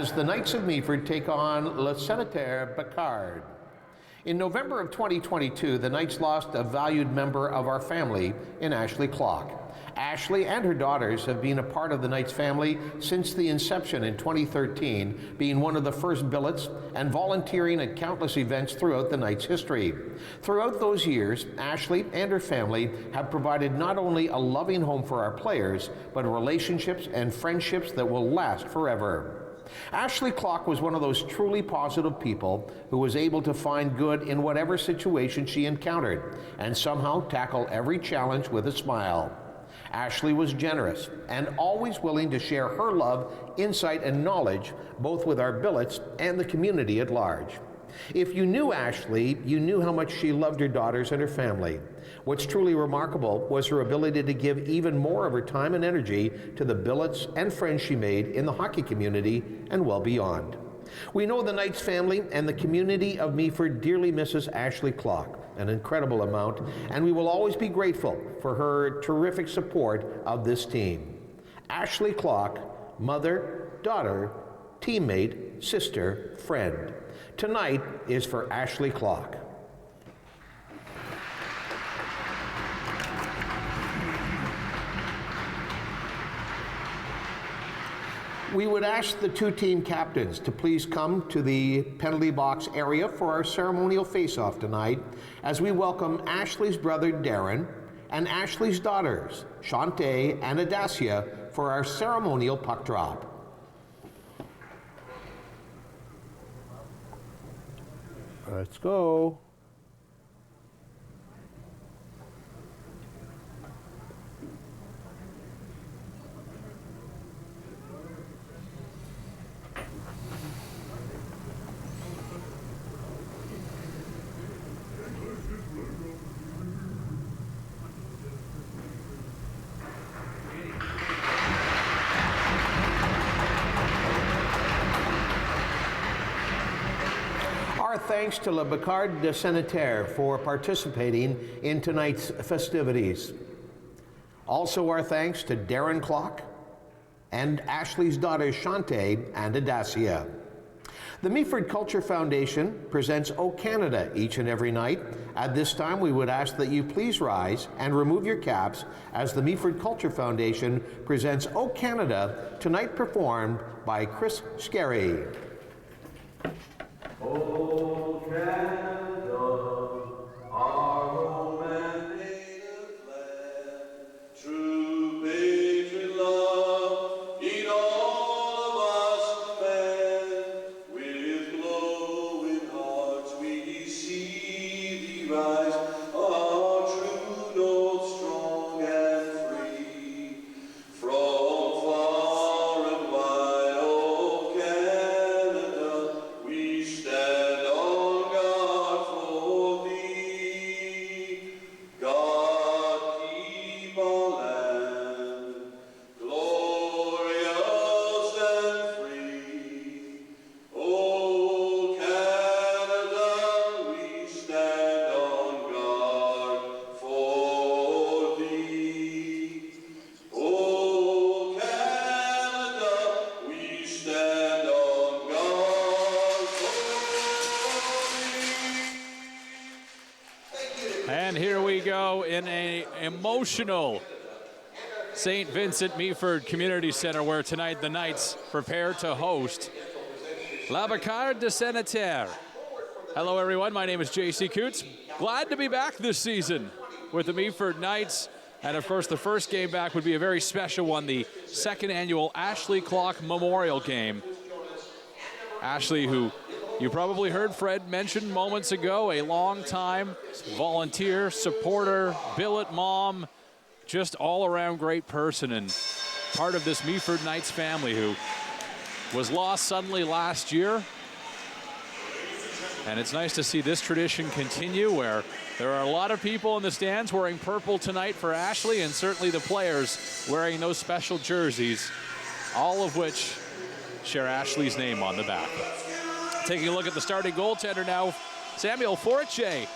as the Knights of Meaford take on Le Senneterre Becard. In November of 2022, the Knights lost a valued member of our family in Ashley Clock. Ashley and her daughters have been a part of the Knights family since the inception in 2013, being one of the first billets and volunteering at countless events throughout the Knights' history. Throughout those years, Ashley and her family have provided not only a loving home for our players, but relationships and friendships that will last forever. Ashley Clock was one of those truly positive people who was able to find good in whatever situation she encountered and somehow tackle every challenge with a smile. Ashley was generous and always willing to share her love, insight, and knowledge both with our billets and the community at large. If you knew Ashley, you knew how much she loved her daughters and her family. What's truly remarkable was her ability to give even more of her time and energy to the billets and friends she made in the hockey community and well beyond. We know the Knights family and the community of Meaford dearly misses Ashley Clock, an incredible amount, and we will always be grateful for her terrific support of this team. Ashley Clock, mother, daughter, teammate, sister, friend. Tonight is for Ashley Clock. We would ask the two team captains to please come to the penalty box area for our ceremonial face-off tonight as we welcome Ashley's brother Darren and Ashley's daughters Shantae and Adasia for our ceremonial puck drop. Let's go. Our thanks to Le Becard de Senneterre for participating in tonight's festivities. Also our thanks to Darren Clock and Ashley's daughters Shantae and Adasia. The Meaford Culture Foundation presents O Canada each and every night. At this time, we would ask that you please rise and remove your caps as the Meaford Culture Foundation presents O Canada, tonight performed by Chris Scarry. O Canada, our home and native land, true patriot love in all of us command. With glowing hearts we see thee rise, our true north strong and free. From far and wide, O Canada, we stand on guard for thee. God keep our land glorious and free. O Canada, we stand on guard for thee. O Canada, we stand on guard for thee. And here we go in an emotional St. Vincent Meaford Community Center, where tonight the Knights prepare to host La Becard de Senneterre. Hello everyone, my name is JC Coots. Glad to be back this season with the Meaford Knights. And of course the first game back would be a very special one, the second annual Ashley Clock Memorial Game. Ashley, who you probably heard Fred mention moments ago, a long-time volunteer, supporter, billet mom, just all-around great person and part of this Meaford Knights family who was lost suddenly last year. And it's nice to see this tradition continue, where there are a lot of people in the stands wearing purple tonight for Ashley, and certainly the players wearing those special jerseys, all of which share Ashley's name on the back. Taking a look at the starting goaltender now, Samuel Forche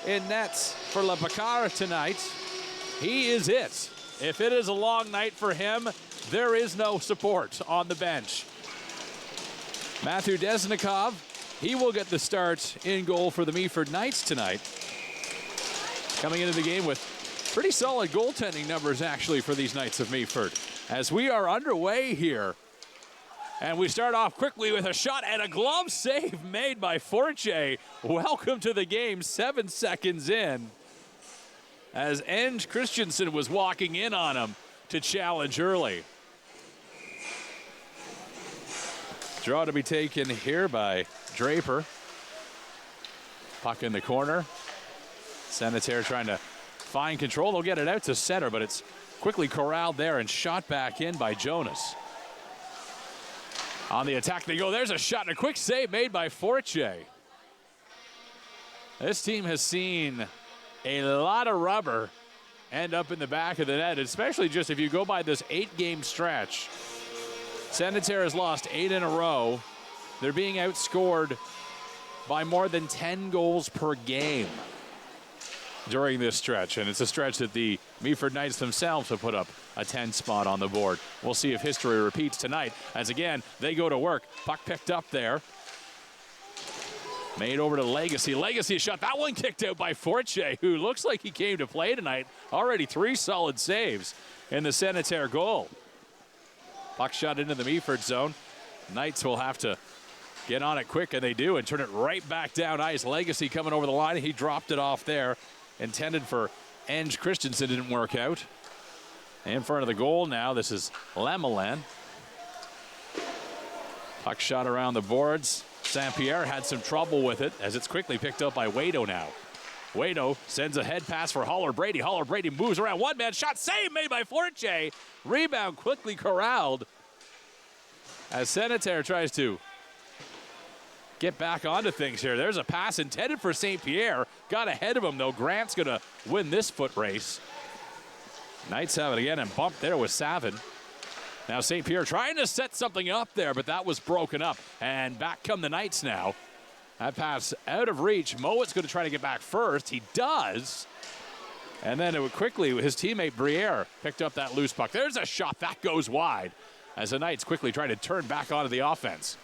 in nets for Le Becard tonight. He is it. If it is a long night for him, there is no support on the bench. Matthew Desnikov, he will get the start in goal for the Meaford Knights tonight. Coming into the game with pretty solid goaltending numbers, actually, for these Knights of Meaford. As we are underway here. And we start off quickly with a shot and a glove save made by Forche. Welcome to the game, 7 seconds in. As Enge Christensen was walking in on him to challenge early. Draw to be taken here by Draper. Puck in the corner. Senneterre trying to find control. They'll get it out to center, but it's quickly corralled there and shot back in by Jonas. On the attack they go. There's a shot and a quick save made by Forche. This team has seen a lot of rubber end up in the back of the net, especially just if you go by this 8-game stretch. Senneterre has lost 8 in a row. They're being outscored by more than 10 goals per game during this stretch, and it's a stretch that the Meaford Knights themselves have put up a 10 spot on the board. We'll see if history repeats tonight, as again, they go to work. Puck picked up there. Made over to Legacy. Legacy shot. That one kicked out by Forche, who looks like he came to play tonight. Already 3 solid saves in the Senneterre goal. Puck shot into the Meaford zone. Knights will have to get on it quick, and they do, and turn it right back down ice. Legacy coming over the line. He dropped it off there. Intended for Enge Christensen, didn't work out. In front of the goal now, this is Lemelin. Puck shot around the boards. St. Pierre had some trouble with it as it's quickly picked up by Wado now. Wado sends a head pass for Holler Brady. Holler Brady moves around. One-man shot, save made by Forche. Rebound quickly corralled as Senneterre tries to get back onto things here. There's a pass intended for St. Pierre. Got ahead of him, though. Grant's going to win this foot race. Knights have it again and bumped there with Savin. Now St. Pierre trying to set something up there, but that was broken up. And back come the Knights now. That pass out of reach. Mowat's going to try to get back first. He does. And then it would quickly, his teammate Briere picked up that loose puck. There's a shot. That goes wide as the Knights quickly try to turn back onto the offense.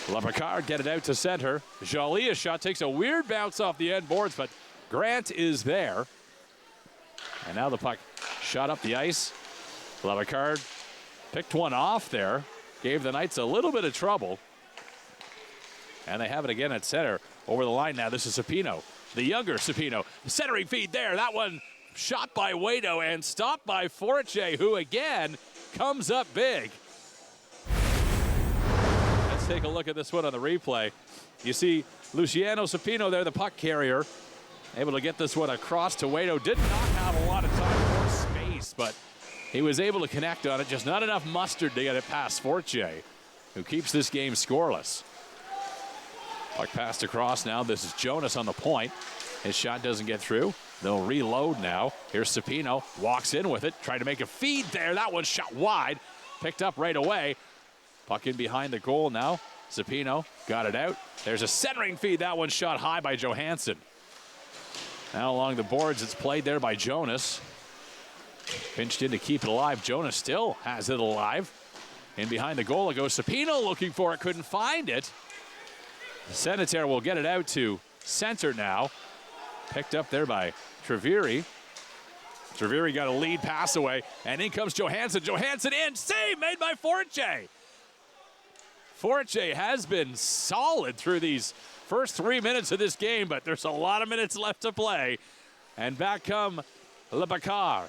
Becard get it out to center. Jolia's shot takes a weird bounce off the end boards, but Grant is there. And now the puck shot up the ice. Becard picked one off there. Gave the Knights a little bit of trouble. And they have it again at center. Over the line now, this is Sapino. The younger Sapino. Centering feed there. That one shot by Wado and stopped by Forche, who again comes up big. Let's take a look at this one on the replay. You see Luciano Sapino there, the puck carrier, able to get this one across to Wado. Did not have a lot of time or space, but he was able to connect on it. Just not enough mustard to get it past Forche, who keeps this game scoreless. Puck passed across now. This is Jonas on the point. His shot doesn't get through. They'll reload now. Here's Sapino. Walks in with it. Trying to make a feed there. That one shot wide. Picked up right away. Puck in behind the goal now. Sapino got it out. There's a centering feed. That one shot high by Johansson. Now along the boards, it's played there by Jonas. Pinched in to keep it alive. Jonas still has it alive. In behind the goal, it goes Sapino looking for it. Couldn't find it. Senneterre will get it out to center now. Picked up there by Treviri. Treviri got a lead pass away, and in comes Johansson. Johansson in, save made by Forche. Forche has been solid through these first 3 minutes of this game, but there's a lot of minutes left to play. And back come Becard.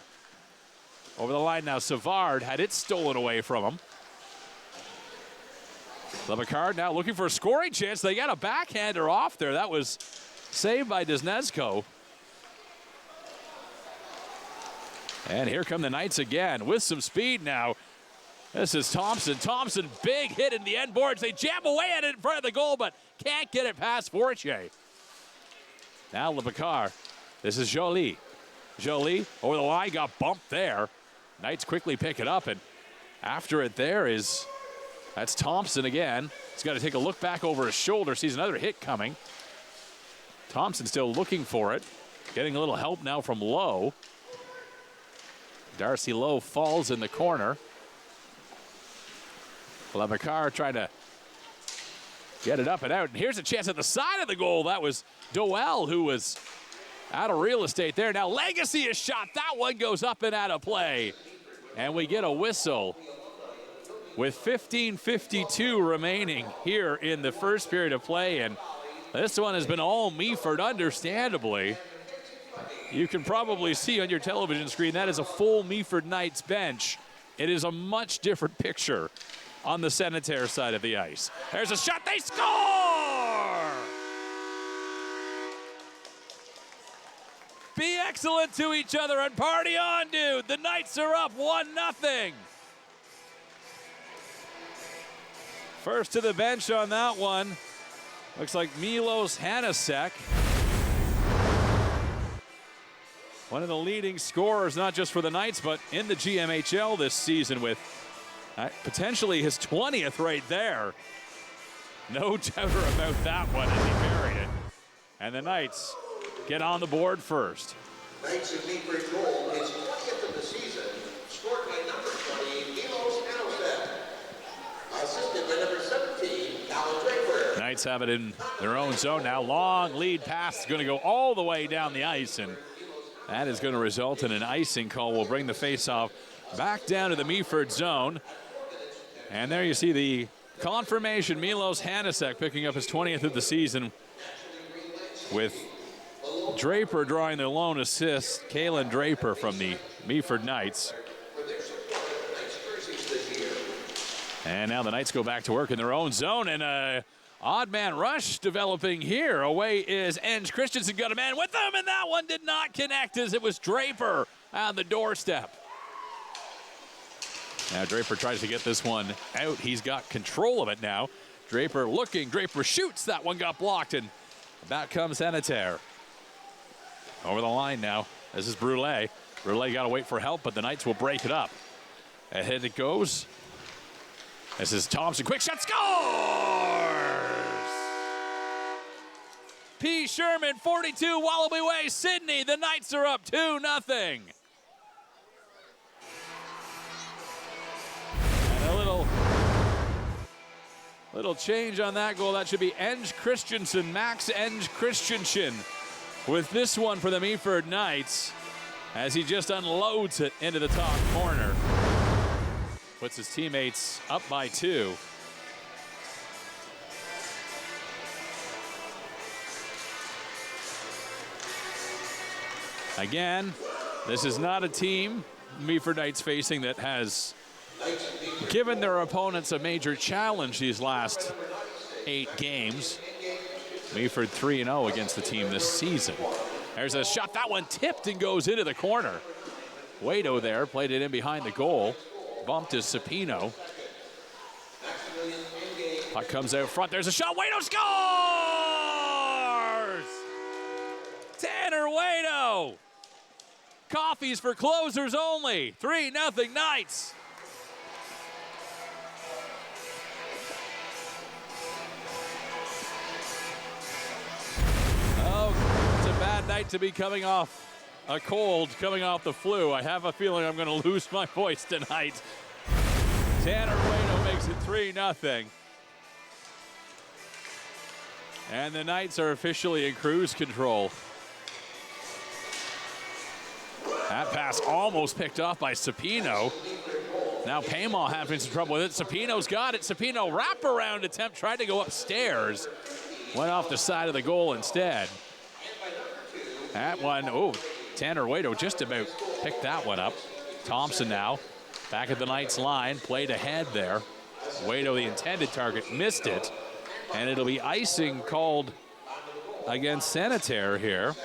Over the line now, Savard had it stolen away from him. Becard now looking for a scoring chance. They got a backhander off there. That was saved by Desnesco. And here come the Knights again with some speed now. This is Thompson. Thompson, big hit in the end boards. They jam away at it in front of the goal, but can't get it past Forche. Now Becard. This is Jolie. Jolie over the line, got bumped there. Knights quickly pick it up, and after it there is, that's Thompson again. He's got to take a look back over his shoulder, sees another hit coming. Thompson still looking for it. Getting a little help now from Lowe. Darcy Lowe falls in the corner. Becard trying to get it up and out. And here's a chance at the side of the goal. That was Doel who was out of real estate there. Now Legacy is shot. That one goes up and out of play. And we get a whistle with 15:52 remaining here in the first period of play. And this one has been all Meaford, understandably. You can probably see on your television screen that is a full Meaford Knights bench. It is a much different picture on the Senneterre side of the ice. There's a shot, they score! Be excellent to each other and party on, dude. The Knights are up 1-0. First to the bench on that one. Looks like Milos Hanasek. One of the leading scorers, not just for the Knights, but in the GMHL this season with potentially his 20th right there. No doubt about that one as he buried it. And the Knights get on the board first. Knights of Meaford goal, his 20th of the season, scored by number 20, Milos Hanasek. Assisted by number 17, Alan Draper. Knights have it in their own zone now. Long lead pass is going to go all the way down the ice, and that is going to result in an icing call. Will bring the faceoff back down to the Meaford zone. And there you see the confirmation. Milos Hanasek picking up his 20th of the season with Draper drawing the lone assist. Kalen Draper from the Meaford Knights. And now the Knights go back to work in their own zone, and a odd man rush developing here. Away is Enge Christensen, got a man with him, and that one did not connect as it was Draper on the doorstep. Now Draper tries to get this one out. He's got control of it now. Draper looking, Draper shoots. That one got blocked, and back comes Senneterre. Over the line now. This is Brule. Brule got to wait for help, but the Knights will break it up. Ahead it goes. This is Thompson. Quick shot, scores! P. Sherman, 42, Wallaby Way, Sydney. The Knights are up 2-0. And a little change on that goal. That should be Enge Christensen, Max Enge Christensen, with this one for the Meaford Knights as he just unloads it into the top corner. Puts his teammates up by 2. Again, this is not a team Meaford Knights facing that has given their opponents a major challenge these last 8 games. Meaford 3-0 against the team this season. There's a shot. That one tipped and goes into the corner. Waito there played it in behind the goal. Bumped is Sapino. Puck comes out front. There's a shot. Waito scores! Tanner Waito. Coffees for closers only. 3-0 Knights. Oh, it's a bad night to be coming off a cold, coming off the flu. I have a feeling I'm going to lose my voice tonight. Tanner Waito makes it 3-0. And the Knights are officially in cruise control. That pass almost picked off by Sapino. Now Paymall having some trouble with it. Sapino's got it. Sapino wraparound attempt, tried to go upstairs. Went off the side of the goal instead. That one, oh, Tanner Waito just about picked that one up. Thompson now back at the Knights line, played ahead there. Waito, the intended target, missed it. And it'll be icing called against Senneterre here.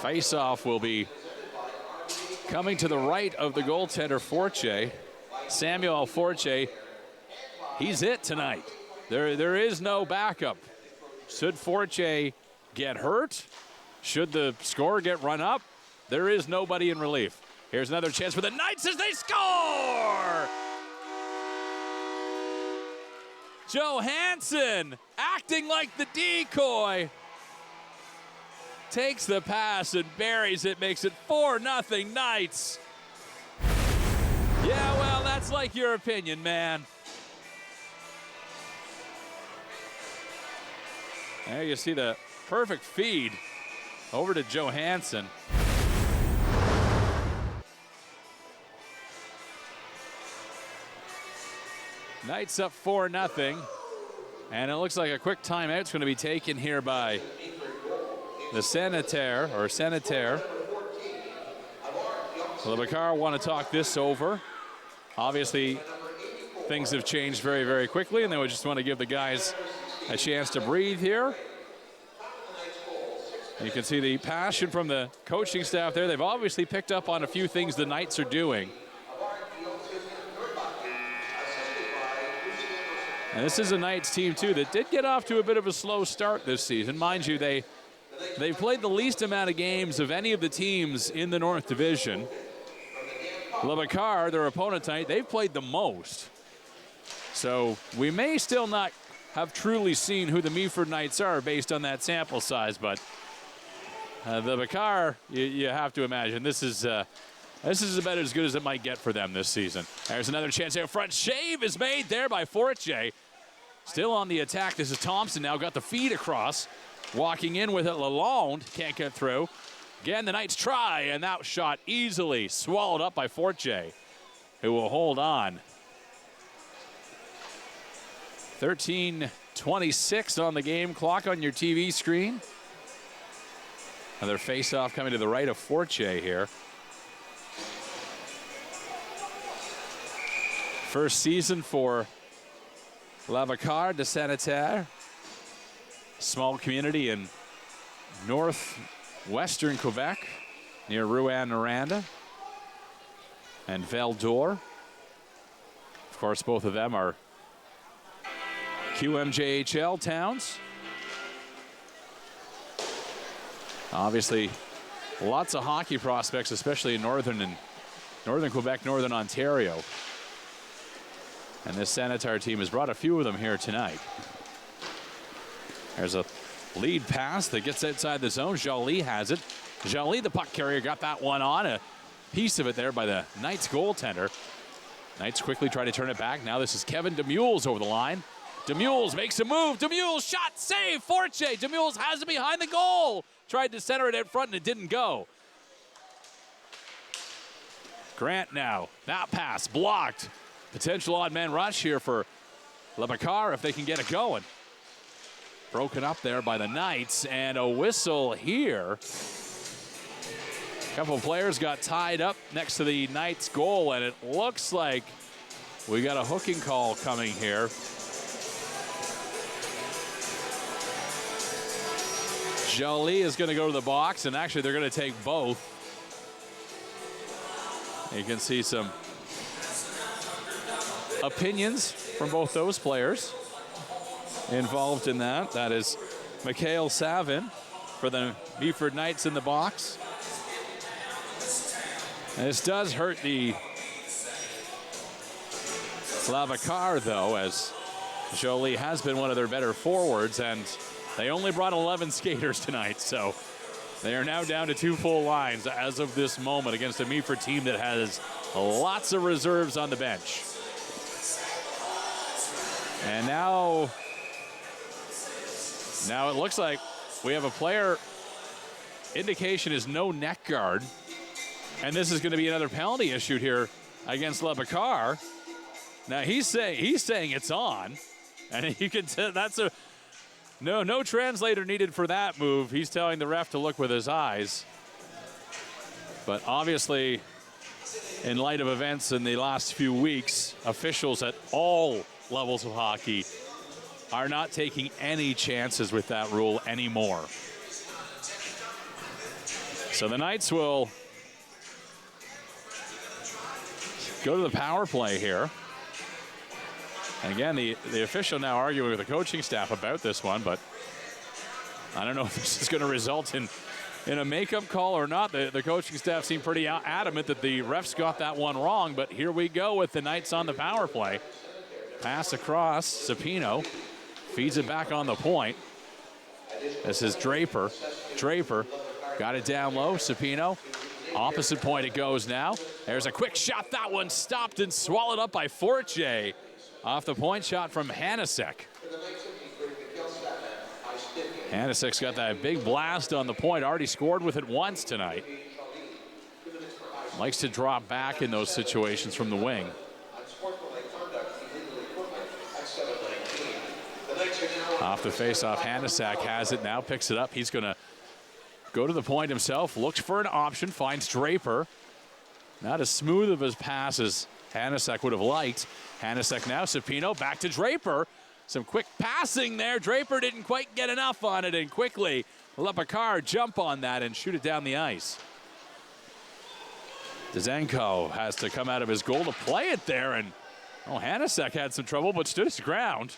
Face-off will be coming to the right of the goaltender, Forche. Samuel Forche, he's it tonight. There is no backup. Should Forche get hurt? Should the score get run up? There is nobody in relief. Here's another chance for the Knights as they score! Johansson, acting like the decoy, takes the pass and buries it, makes it 4-0 Knights. Yeah, well, that's like your opinion, man. There you see the perfect feed over to Johansson. Knights up 4-0. And it looks like a quick timeout's going to be taken here by the Senneterre. So the Becard want to talk this over. Obviously, things have changed very, very quickly, and they would just want to give the guys a chance to breathe here. You can see the passion from the coaching staff there. They've obviously picked up on a few things the Knights are doing. And this is a Knights team, too, that did get off to a bit of a slow start this season. Mind you, they've played the least amount of games of any of the teams in the North Division. Le Becard, their opponent tonight, they've played the most. So we may still not have truly seen who the Meaford Knights are based on that sample size, but the Becard, you have to imagine, this is about as good as it might get for them this season. There's another chance out front. Shave is made there by Fortier. Still on the attack. This is Thompson now. Got the feed across. Walking in with it, Lalonde. Can't get through. Again, the Knights try, and that shot easily swallowed up by Fortier, who will hold on. 13:26 on the game clock on your TV screen. Another face-off coming to the right of Fortier here. First season for Becard de Senneterre. Small community in northwestern Quebec near Rouyn-Noranda and Val-d'Or. Of course, both of them are GMHL towns. Obviously, lots of hockey prospects, especially in northern Quebec, northern Ontario. And this Senneterre team has brought a few of them here tonight. There's a lead pass that gets outside the zone. Joly has it. Joly, the puck carrier, got that one on. A piece of it there by the Knights goaltender. Knights quickly try to turn it back. Now this is Kevin Demules over the line. Demules makes a move. Demules shot, save, Fortier. Demules has it behind the goal. Tried to center it out front and it didn't go. Grant now, that pass blocked. Potential odd man rush here for Le Becard if they can get it going. Broken up there by the Knights, and a whistle here. A couple of players got tied up next to the Knights goal, and it looks like we got a hooking call coming here. Joly is going to go to the box, and actually they're going to take both. You can see some opinions from both those players involved in that. That is Mikhail Savin for the Meaford Knights in the box. And this does hurt the Becard, though, as Joly has been one of their better forwards, and they only brought 11 skaters tonight, so they are now down to 2 full lines as of this moment against a Meaford team that has lots of reserves on the bench. And now it looks like we have a player. Indication is no neck guard. And this is going to be another penalty issued here against Le Becard. Now he's saying it's on. And you can tell that's a no translator needed for that move. He's telling the ref to look with his eyes. But obviously, in light of events in the last few weeks, officials at all levels of hockey are not taking any chances with that rule anymore. So the Knights will go to the power play here. And again, the official now arguing with the coaching staff about this one, but I don't know if this is going to result in a makeup call or not. The coaching staff seemed pretty adamant that the refs got that one wrong, but here we go with the Knights on the power play. Pass across, Sapino feeds it back on the point. This is Draper. Draper got it down low, Sapino. Opposite point it goes now. There's a quick shot. That one stopped and swallowed up by Fortier. Off the point shot from Hanasek. Hanasek's got that big blast on the point. Already scored with it once tonight. Likes to drop back in those situations from the wing. Off the face-off, Hanasek has it now, picks it up. He's going to go to the point himself, looks for an option, finds Draper. Not as smooth of his pass as Hanasek would have liked. Hanasek now, Supino back to Draper. Some quick passing there. Draper didn't quite get enough on it, and quickly let Becard jump on that and shoot it down the ice. Dezenko has to come out of his goal to play it there, and Hanasek had some trouble but stood his ground.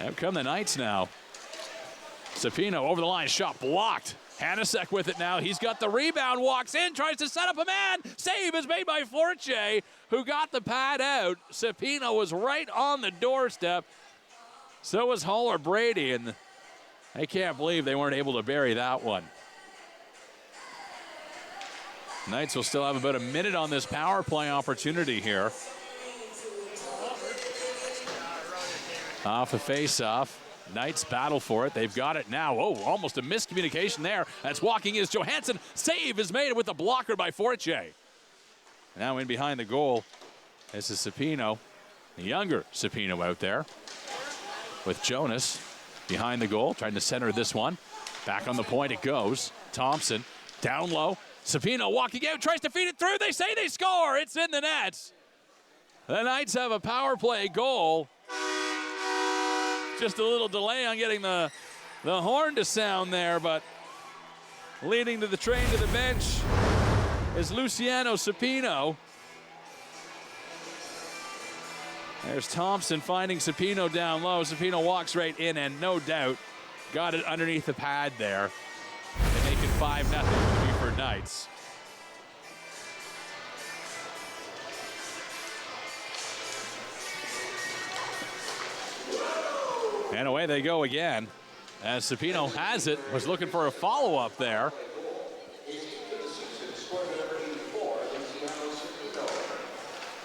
Out come the Knights now. Supino over the line, shot blocked. Hanasek with it now. He's got the rebound, walks in, tries to set up a man. Save is made by Forche, who got the pad out. Supino was right on the doorstep. So was Haller Brady, and I can't believe they weren't able to bury that one. Knights will still have about a minute on this power play opportunity here. Off a face-off. Knights battle for it. They've got it now. Oh, almost a miscommunication there. That's walking is Johansson. Save is made with the blocker by Forche. Now in behind the goal. This is Supino. The younger Supino out there with Jonas behind the goal, trying to center this one. Back on the point it goes. Thompson down low. Supino walking out, tries to feed it through. They say they score. It's in the net. The Knights have a power play goal. Just a little delay on getting the horn to sound there, but leading to the train to the bench is Luciano Supino. There's Thompson finding Supino down low. Supino walks right in and no doubt got it underneath the pad there. They make it 5-0 for the Meaford Knights. And away they go again. As Supino has it, was looking for a follow-up there.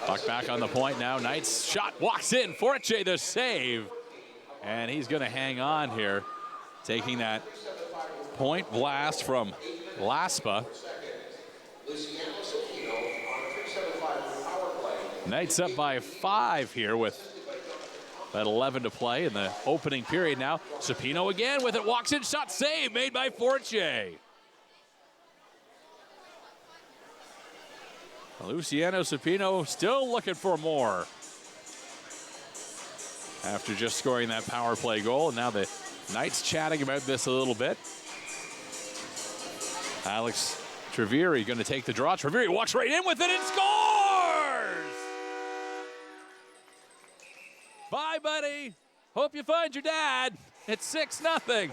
Puck back on the point now. Knights shot walks in. Forche the save. And he's going to hang on here, taking that point blast from Laspa. Knights up by 5 here with at 11 to play in the opening period now. Supino again with it, walks in, shot save made by Forche. Luciano Supino still looking for more after just scoring that power play goal. And now the Knights chatting about this a little bit. Alex Treviri going to take the draw. Treviri walks right in with it and scores! Bye, buddy. Hope you find your dad. It's 6-0.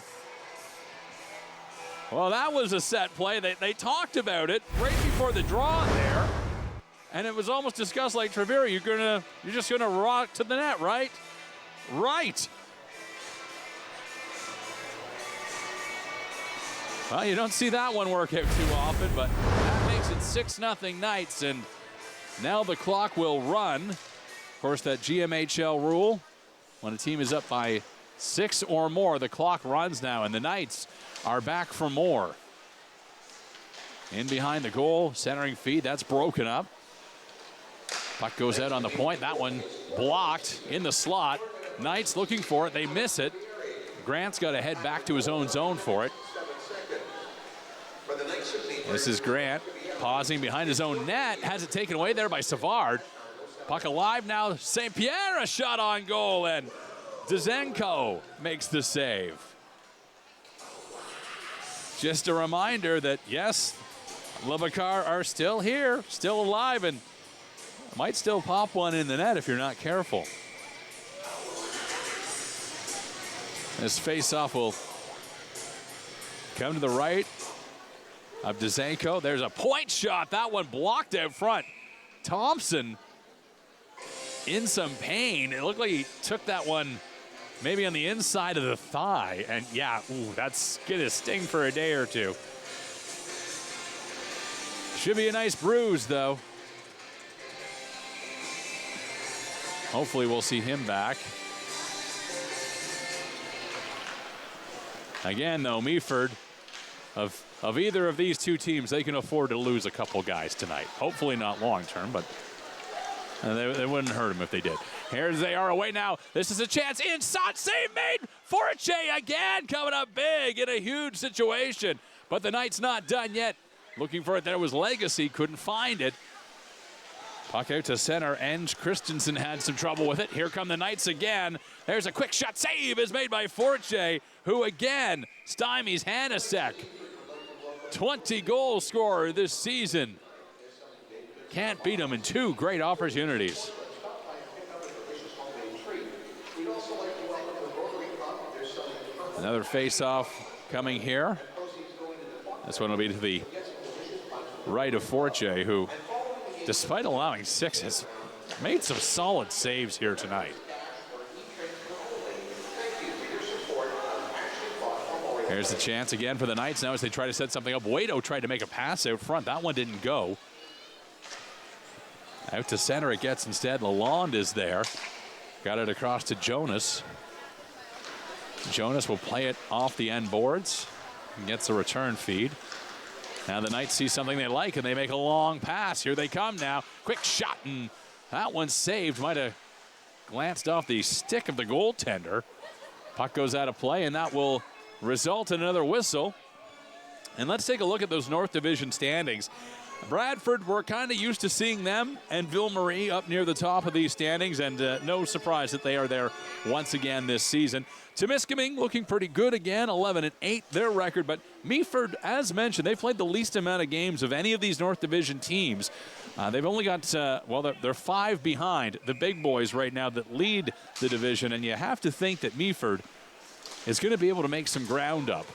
Well, that was a set play. They talked about it right before the draw there. And it was almost discussed like, Treviri, you're just gonna rock to the net, right? Right. Well, you don't see that one work out too often, but that makes it 6-0 Knights, and now the clock will run. Of course, that GMHL rule, when a team is up by 6 or more, the clock runs now, and the Knights are back for more. In behind the goal, centering feed, that's broken up. Puck goes out on the point. That one blocked in the slot. Knights looking for it. They miss it. Grant's got to head back to his own zone for it. This is Grant pausing behind his own net. Has it taken away there by Savard. Puck alive now. St. Pierre, a shot on goal, and Dezenko makes the save. Just a reminder that, yes, Becard are still here, still alive, and might still pop one in the net if you're not careful. This face-off will come to the right of Dezenko. There's a point shot. That one blocked out front. Thompson in some pain. It looked like he took that one maybe on the inside of the thigh. And yeah, that's gonna sting for a day or two. Should be a nice bruise, though. Hopefully we'll see him back. Again, though, Meaford, of either of these two teams, they can afford to lose a couple guys tonight. Hopefully not long term, but they wouldn't hurt them if they did. Here they are away now. This is a chance inside. Save made. Forche again coming up big in a huge situation. But the Knights not done yet. Looking for it. There was Legacy. Couldn't find it. Puck out to center. And Christensen had some trouble with it. Here come the Knights again. There's a quick shot. Save is made by Forche, who again stymies Hanasek. 20-goal scorer this season. Can't beat him in two great opportunities. Another face-off coming here. This one will be to the right of Forche, who, despite allowing 6, has made some solid saves here tonight. Here's the chance again for the Knights now as they try to set something up. Waito tried to make a pass out front. That one didn't go. Out to center it gets instead. Lalonde is there. Got it across to Jonas. Jonas will play it off the end boards and gets a return feed. Now the Knights see something they like and they make a long pass. Here they come now. Quick shot, and that one's saved. Might have glanced off the stick of the goaltender. Puck goes out of play, and that will result in another whistle. And let's take a look at those North Division standings. Bradford, we're kind of used to seeing them and Ville-Marie up near the top of these standings, and no surprise that they are there once again this season. Temiskaming looking pretty good again, 11-8 their record, but Meaford, as mentioned, they played the least amount of games of any of these North Division teams. They've only got, they're 5 behind the big boys right now that lead the division, and you have to think that Meaford is going to be able to make some ground up,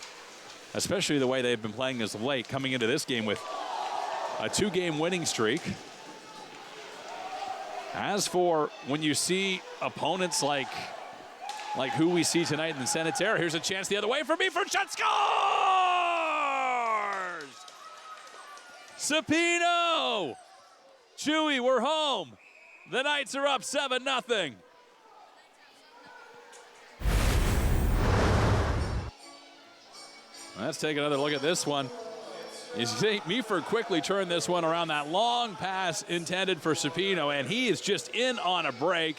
especially the way they've been playing as of late, coming into this game with a 2-game winning streak. As for when you see opponents like who we see tonight in the Senneterre, here's a chance the other way for Meaford. Shot scores! Sapino! Chewy, we're home. The Knights are up 7-0. Let's take another look at this one. You see Meaford quickly turned this one around. That long pass intended for Sapino, and he is just in on a break.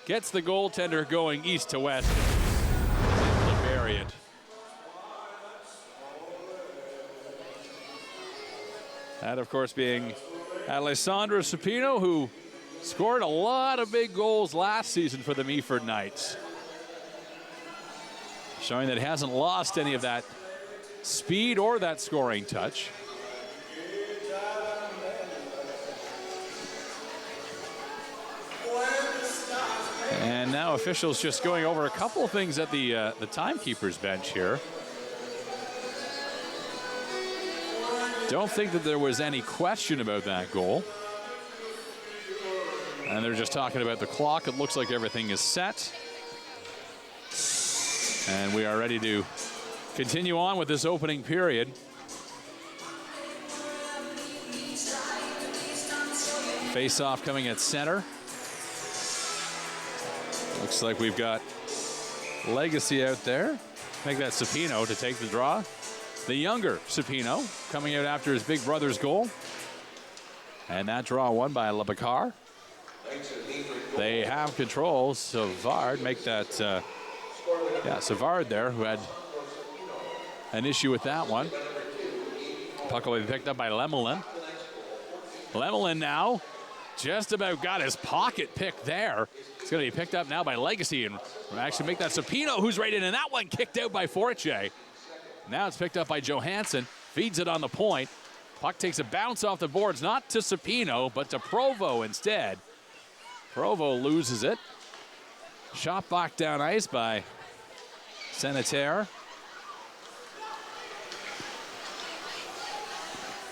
Gets the goaltender going east to west. He's able to bury it. That, of course, being Alessandro Sapino, who scored a lot of big goals last season for the Meaford Knights. Showing that he hasn't lost any of that speed or that scoring touch. And now officials just going over a couple of things at the timekeeper's bench here. Don't think that there was any question about that goal. And they're just talking about the clock. It looks like everything is set. And we are ready to continue on with this opening period. Face-off coming at center. Looks like we've got Legacy out there. I think that's Sapino to take the draw. The younger Sapino coming out after his big brother's goal. And that draw won by Becard. They have control. Savard make that, Savard there, who had an issue with that one. Puck will be picked up by Lemelin. Lemelin now just about got his pocket picked there. It's going to be picked up now by Legacy, and actually make that Sapino, who's right in, and that one kicked out by Forche. Now it's picked up by Johansson, feeds it on the point. Puck takes a bounce off the boards, not to Sapino, but to Provo instead. Provo loses it. Shot back down ice by Senneterre.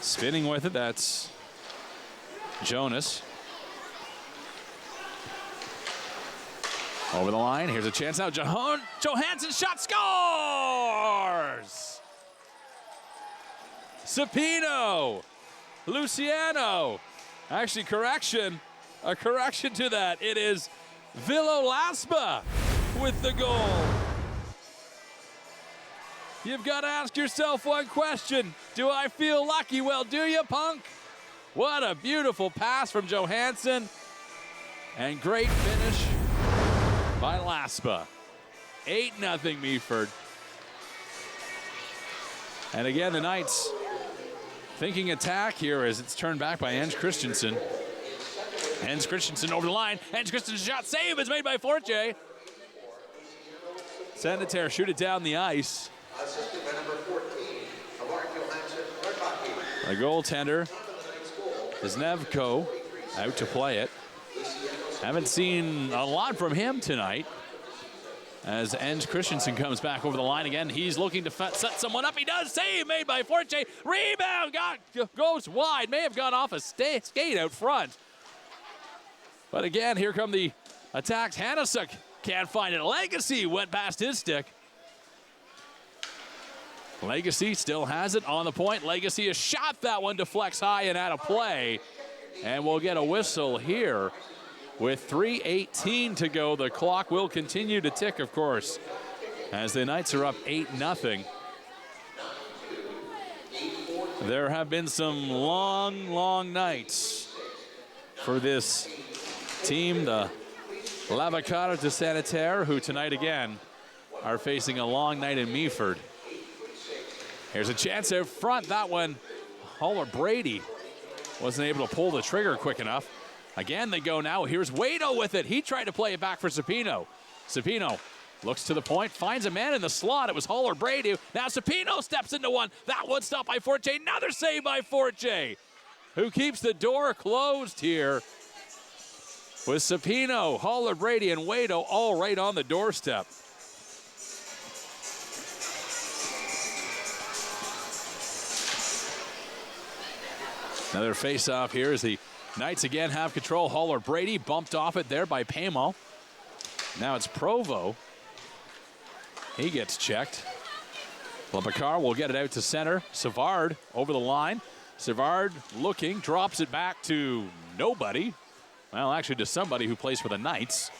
Spinning with it, that's Jonas. Over the line, here's a chance now. Johansson shot, scores! Sapino, Luciano. Actually, a correction to that. It is Vilo Laspa with the goal. You've got to ask yourself one question. Do I feel lucky? Well, do you, punk? What a beautiful pass from Johansson. And great finish by Laspa. 8-0 Meaford. And again, the Knights thinking attack here as it's turned back by Jens Christensen. Jens Christensen over the line. Jens Christensen's shot save is made by Forte. Senneterre shoot it down the ice. The goaltender is Nevko out to play it. Haven't seen a lot from him tonight. As Jens Christensen comes back over the line again, he's looking to set someone up. He does. Save made by Forte. Rebound goes wide. May have gone off a skate out front. But again, here come the attacks. Hanasuk can't find it. Legacy went past his stick. Legacy still has it on the point. Legacy has shot that one, deflects high and out of play. And we'll get a whistle here. With 3:18 to go, the clock will continue to tick, of course, as the Knights are up 8-0. There have been some long, long nights for this team, the Becard de Senneterre, who tonight again are facing a long night in Meaford. Here's a chance out front. That one, Holler Brady wasn't able to pull the trigger quick enough. Again, they go now. Here's Wado with it. He tried to play it back for Sapino. Sapino looks to the point, finds a man in the slot. It was Holler Brady. Now Sapino steps into one. That one stopped by Forte. Another save by Forte, who keeps the door closed here. With Sapino, Holler Brady, and Wado all right on the doorstep. Another face-off here as the Knights again have control. Holler Brady bumped off it there by Pamo. Now it's Provo. He gets checked. Becard will get it out to center. Savard over the line. Savard looking, drops it back to nobody. Well, actually to somebody who plays for the Knights.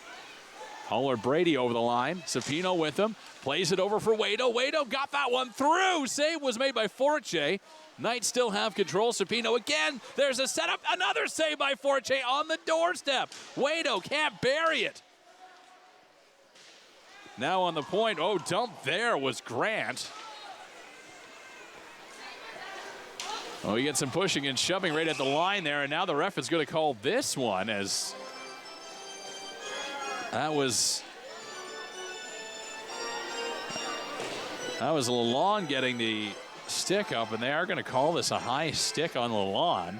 Holler Brady over the line. Sapino with him. Plays it over for Wado. Wado got that one through. Save was made by Forte. Knights still have control. Sapino again. There's a setup. Another save by Forte on the doorstep. Wado can't bury it. Now on the point. Oh, dump there was Grant. Oh, he gets some pushing and shoving right at the line there, and now the ref is going to call this one as that was Lalonde getting the stick up, and they are going to call this a high stick on Lalonde.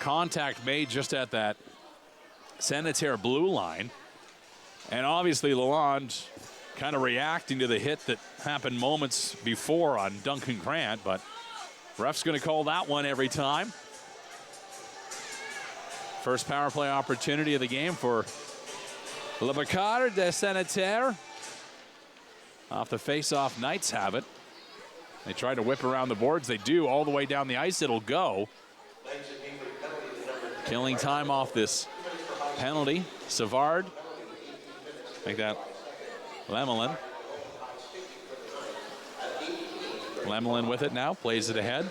Contact made just at that Senneterre blue line, and obviously Lalonde kind of reacting to the hit that happened moments before on Duncan Grant, but ref's going to call that one every time. First power play opportunity of the game for Becard de Senneterre. Off the face-off, Knights have it. They try to whip around the boards. They do all the way down the ice. It'll go. Killing time off this penalty. Savard. Make that Lemelin. Lemelin with it now. Plays it ahead.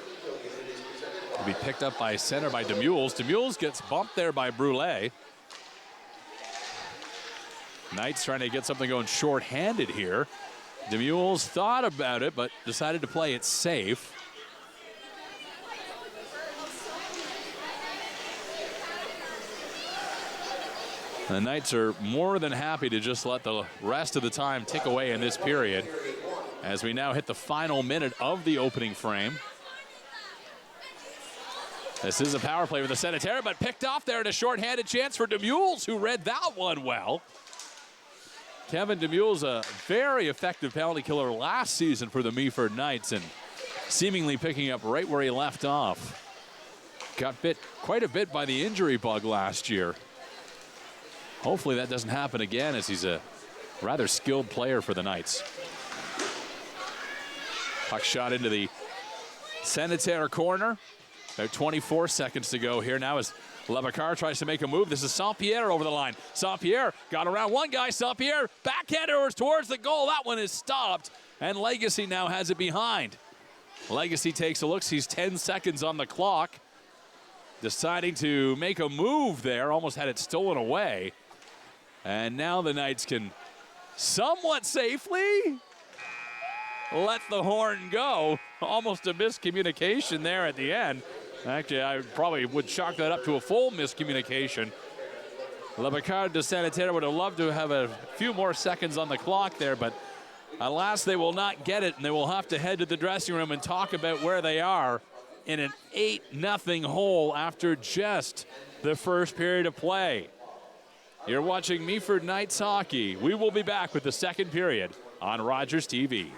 Will be picked up by center by Demules. Demules gets bumped there by Brule. Knights trying to get something going short-handed here. Demules thought about it, but decided to play it safe. The Knights are more than happy to just let the rest of the time tick away in this period as we now hit the final minute of the opening frame. This is a power play with the Senneterre, but picked off there in a short-handed chance for Demules, who read that one well. Kevin Demules, a very effective penalty killer last season for the Meaford Knights, and seemingly picking up right where he left off. Got bit quite a bit by the injury bug last year. Hopefully that doesn't happen again, as he's a rather skilled player for the Knights. Puck shot into the Senneterre corner. About 24 seconds to go here now as Becard tries to make a move. This is Saint-Pierre over the line. Saint-Pierre got around one guy. Saint-Pierre backhander towards the goal. That one is stopped And Legacy now has it behind. Legacy takes a look, sees 10 seconds on the clock. Deciding to make a move there, almost had it stolen away. And now the Knights can somewhat safely let the horn go. Almost a miscommunication there at the end. Actually, I probably would chalk that up to a full miscommunication. Becard de Senneterre would have loved to have a few more seconds on the clock there, but alas, they will not get it, and they will have to head to the dressing room and talk about where they are in an 8-0 hole after just the first period of play. You're watching Meaford Knights hockey. We will be back with the second period on Rogers TV.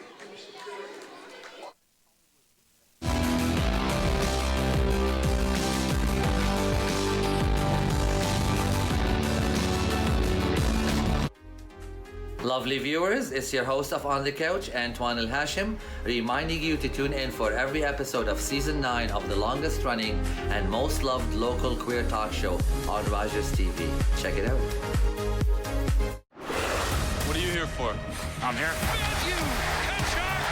Lovely viewers, it's your host of On the Couch, Antoine El Hashim, reminding you to tune in for every episode of Season 9 of the longest running and most loved local queer talk show on Rogers TV. Check it out. What are you here for? I'm here.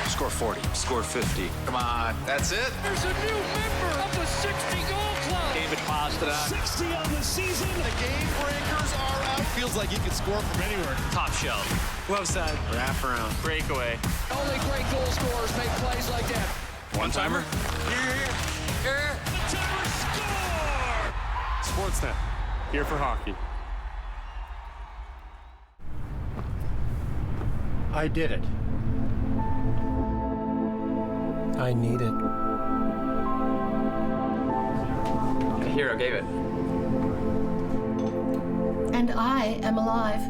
Score 40. Score 50. Come on, that's it? There's a new member of the 60-goal club. David Pastrnak. 60 on the season. The game breakers are out. Feels like you can score from anywhere. Top shelf. Love side. Wrap around. Breakaway. Only great goal scorers make plays like that. One-timer. Here. The Timbers score! Sportsnet. Here for hockey. I did it. I need it. The hero gave it. And I am alive.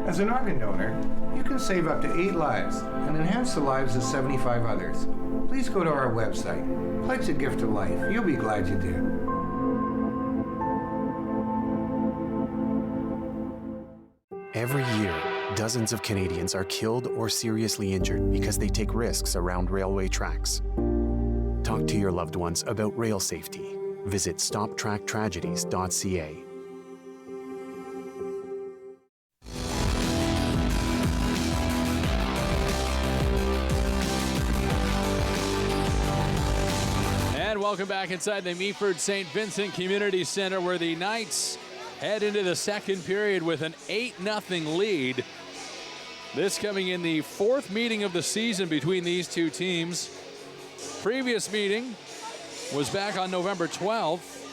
As an organ donor, you can save up to 8 lives and enhance the lives of 75 others. Please go to our website. Pledge a gift of life. You'll be glad you did. Every year, dozens of Canadians are killed or seriously injured because they take risks around railway tracks. Talk to your loved ones about rail safety. Visit stoptracktragedies.ca. And welcome back inside the Meaford St. Vincent Community Center, where the Knights head into the second period with an 8-0 lead. This coming in the fourth meeting of the season between these two teams. Previous meeting was back on November 12th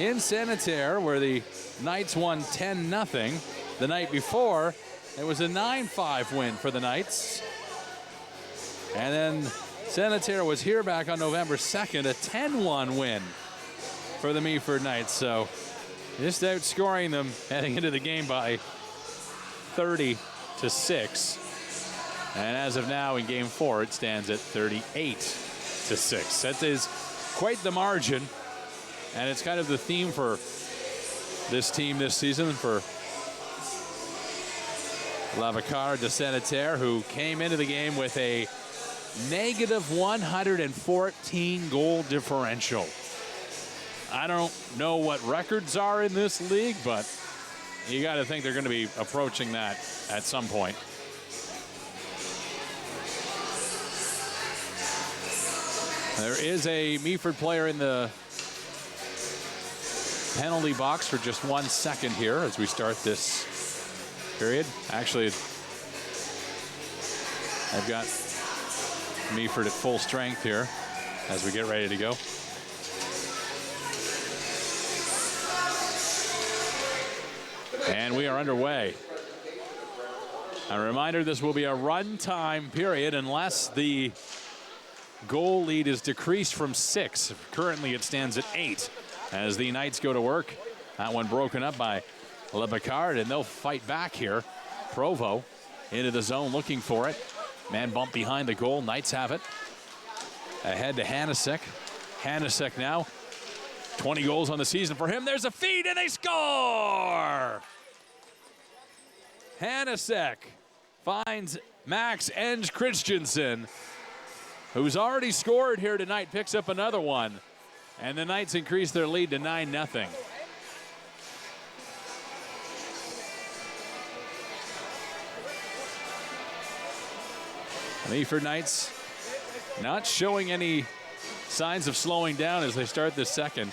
in Senneterre, where the Knights won 10-0. The night before, it was a 9-5 win for the Knights. And then Senneterre was here back on November 2nd, a 10-1 win for the Meaford Knights. So just outscoring them heading into the game by 30-6. And as of now in game 4, it stands at 38-6. That is quite the margin. And it's kind of the theme for this team this season, for Becard de Senneterre, who came into the game with a negative 114 goal differential. I don't know what records are in this league, but you got to think they're going to be approaching that at some point. There is a Meaford player in the penalty box for just 1 second here as we start this period. Actually, I've got Meaford at full strength here as we get ready to go. And we are underway. A reminder, this will be a run-time period unless the goal lead is decreased from 6. Currently, it stands at 8 as the Knights go to work. That one broken up by Becard, and they'll fight back here. Provo into the zone looking for it. Man bump behind the goal. Knights have it. Ahead to Hanasek. Hanasek now. 20 goals on the season for him. There's a feed, and they score! Hanasek finds Max Enge Christensen, who's already scored here tonight, picks up another one. And the Knights increase their lead to 9-0. Meaford Knights not showing any signs of slowing down as they start this second.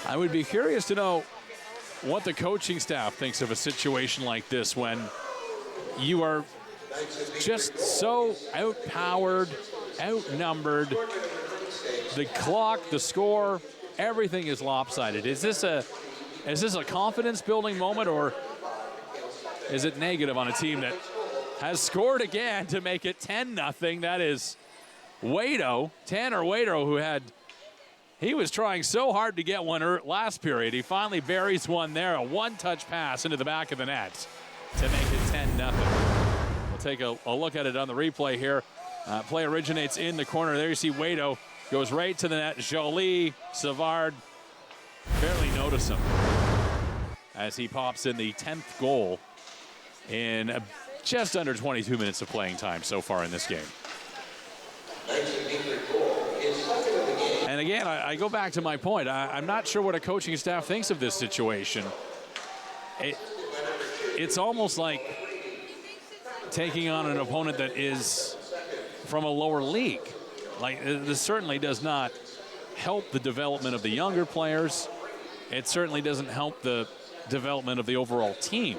I would be curious to know what the coaching staff thinks of a situation like this when you are just so outpowered, outnumbered. The clock, the score, everything is lopsided. Is this a confidence-building moment, or is it negative on a team that has scored again to make it 10-0? That is Tanner Waito, he was trying so hard to get one last period. He finally buries one there, a one-touch pass into the back of the net to make it 10-0. We'll take a look at it on the replay here. Play originates in the corner. There you see Waito goes right to the net. Jolie, Savard barely notice him as he pops in the 10th goal in just under 22 minutes of playing time so far in this game. And again, I go back to my point. I'm not sure what a coaching staff thinks of this situation. It's almost like taking on an opponent that is from a lower league. Like, this certainly does not help the development of the younger players. It certainly doesn't help the development of the overall team.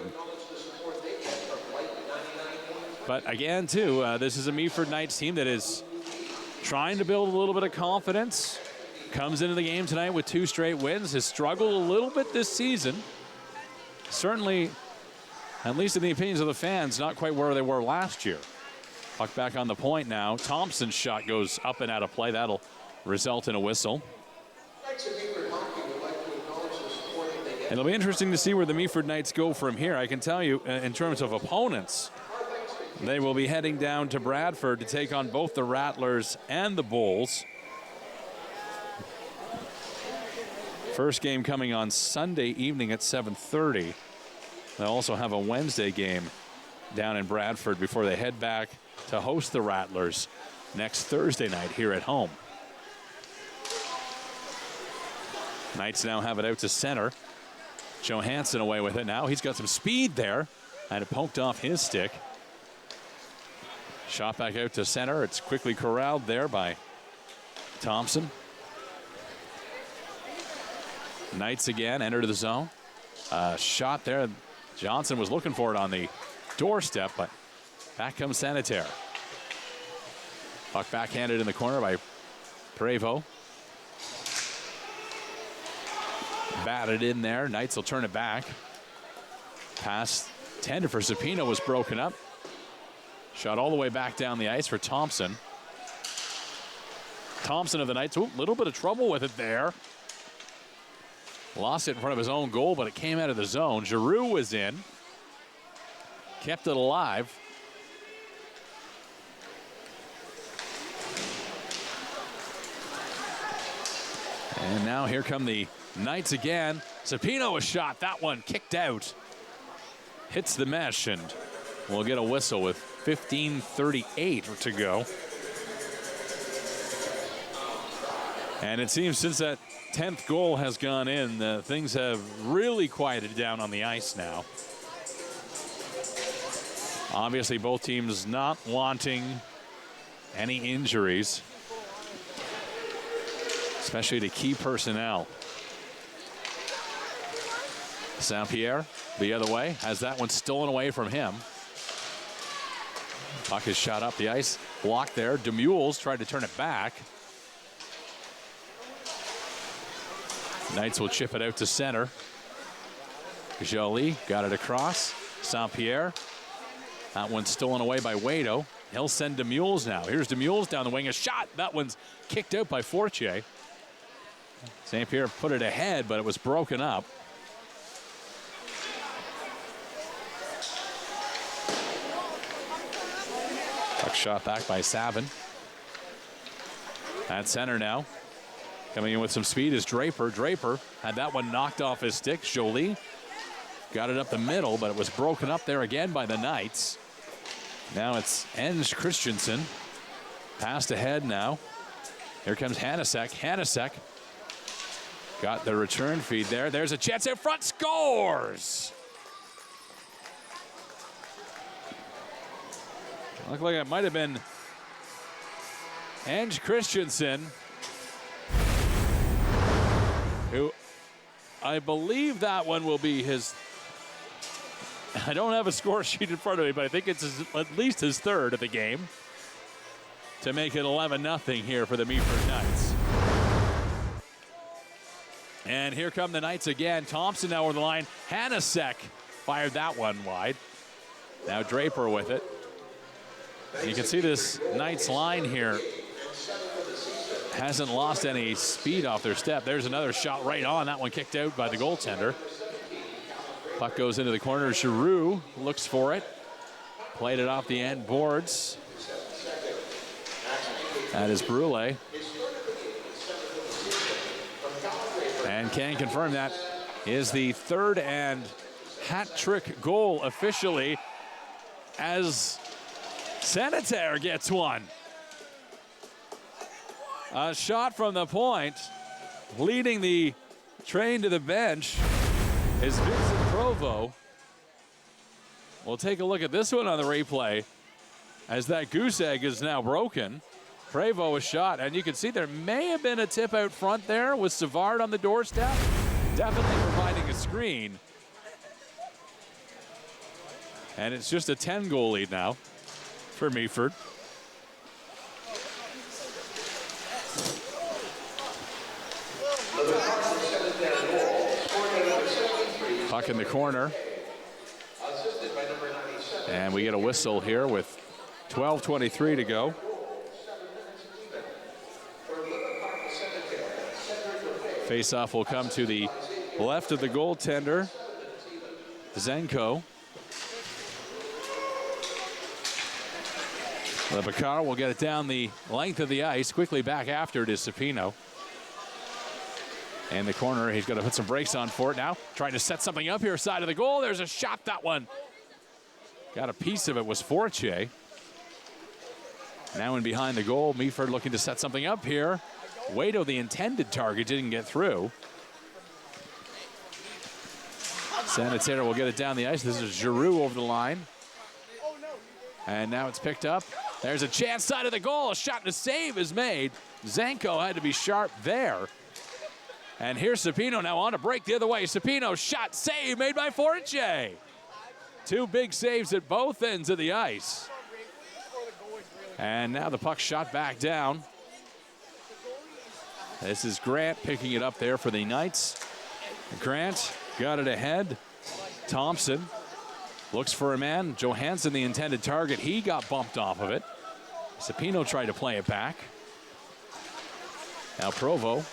But again, too, this is a Meaford Knights team that is trying to build a little bit of confidence. Comes into the game tonight with 2 straight wins. Has struggled a little bit this season. Certainly, at least in the opinions of the fans, not quite where they were last year. Puck back on the point now. Thompson's shot goes up and out of play. That'll result in a whistle. It'll be interesting to see where the Meaford Knights go from here. I can tell you, in terms of opponents, they will be heading down to Bradford to take on both the Rattlers and the Bulls. First game coming on Sunday evening at 7:30. They'll also have a Wednesday game down in Bradford before they head back to host the Rattlers next Thursday night here at home. Knights now have it out to center. Johansson away with it now. He's got some speed there, and it poked off his stick. Shot back out to center. It's quickly corralled there by Thompson. Knights again enter the zone. Shot there. Johnson was looking for it on the doorstep, but back comes Senneterre. Puck backhanded in the corner by Prevost. Batted in there. Knights will turn it back. Pass tended for Zapino was broken up. Shot all the way back down the ice for Thompson. Thompson of the Knights, a little bit of trouble with it there. Lost it in front of his own goal, but it came out of the zone. Giroux was in. Kept it alive. And now here come the Knights again. Zapino a shot. That one kicked out. Hits the mesh, and we'll get a whistle with 15:38 to go. And it seems since that 10th goal has gone in, things have really quieted down on the ice now. Obviously, both teams not wanting any injuries, especially to key personnel. Saint-Pierre the other way, has that one stolen away from him. Puck is shot up the ice, blocked there. Demules tried to turn it back. Knights will chip it out to center. Jolie got it across. Saint-Pierre. That one's stolen away by Waito. He'll send Demules now. Here's Demules down the wing. A shot. That one's kicked out by Fortier. Saint-Pierre put it ahead, but it was broken up. Puck shot back by Savin. At center now. Coming in with some speed is Draper. Draper had that one knocked off his stick. Jolie got it up the middle, but it was broken up there again by the Knights. Now it's Enge Christensen. Passed ahead now. Here comes Hanasek. Hanasek got the return feed there. There's a chance in front. Scores! Looked like it might have been Ange Christensen, who I believe that one will be his. I don't have a score sheet in front of me, but I think it's at least his third of the game to make it 11-0 here for the Meaford Knights. And here come the Knights again. Thompson now over the line. Hanasek fired that one wide. Now Draper with it. And you can see this Knights line here hasn't lost any speed off their step. There's another shot right on. That one kicked out by the goaltender. Puck goes into the corner. Giroux looks for it. Played it off the end boards. That is Brule. And can confirm that is the third and hat trick goal officially as Senneterre gets one. A shot from the point, leading the train to the bench is Vincent Provo. We'll take a look at this one on the replay as that goose egg is now broken. Prevost was shot, and you can see there may have been a tip out front there with Savard on the doorstep, definitely providing a screen. And it's just a 10-goal lead now for Meaford. Puck in the corner. And we get a whistle here with 12:23 to go. Face-off will come to the left of the goaltender, Zenko. Becard will get it down the length of the ice. Quickly back after it is Sapino. In the corner, he's going to put some brakes on for it now. Trying to set something up here, side of the goal. There's a shot, that one. Got a piece of it, was Fortier. Now in behind the goal, Meaford looking to set something up here. Waito, the intended target, didn't get through. Senneterre will get it down the ice. This is Giroux over the line. And now it's picked up. There's a chance side of the goal. A shot and a save is made. Zenko had to be sharp there. And here's Sapino now on a break the other way. Sapino shot, save made by Fortier. Two big saves at both ends of the ice. And now the puck shot back down. This is Grant picking it up there for the Knights. Grant got it ahead. Thompson looks for a man. Johansson, the intended target, he got bumped off of it. Sapino tried to play it back. Now Provo.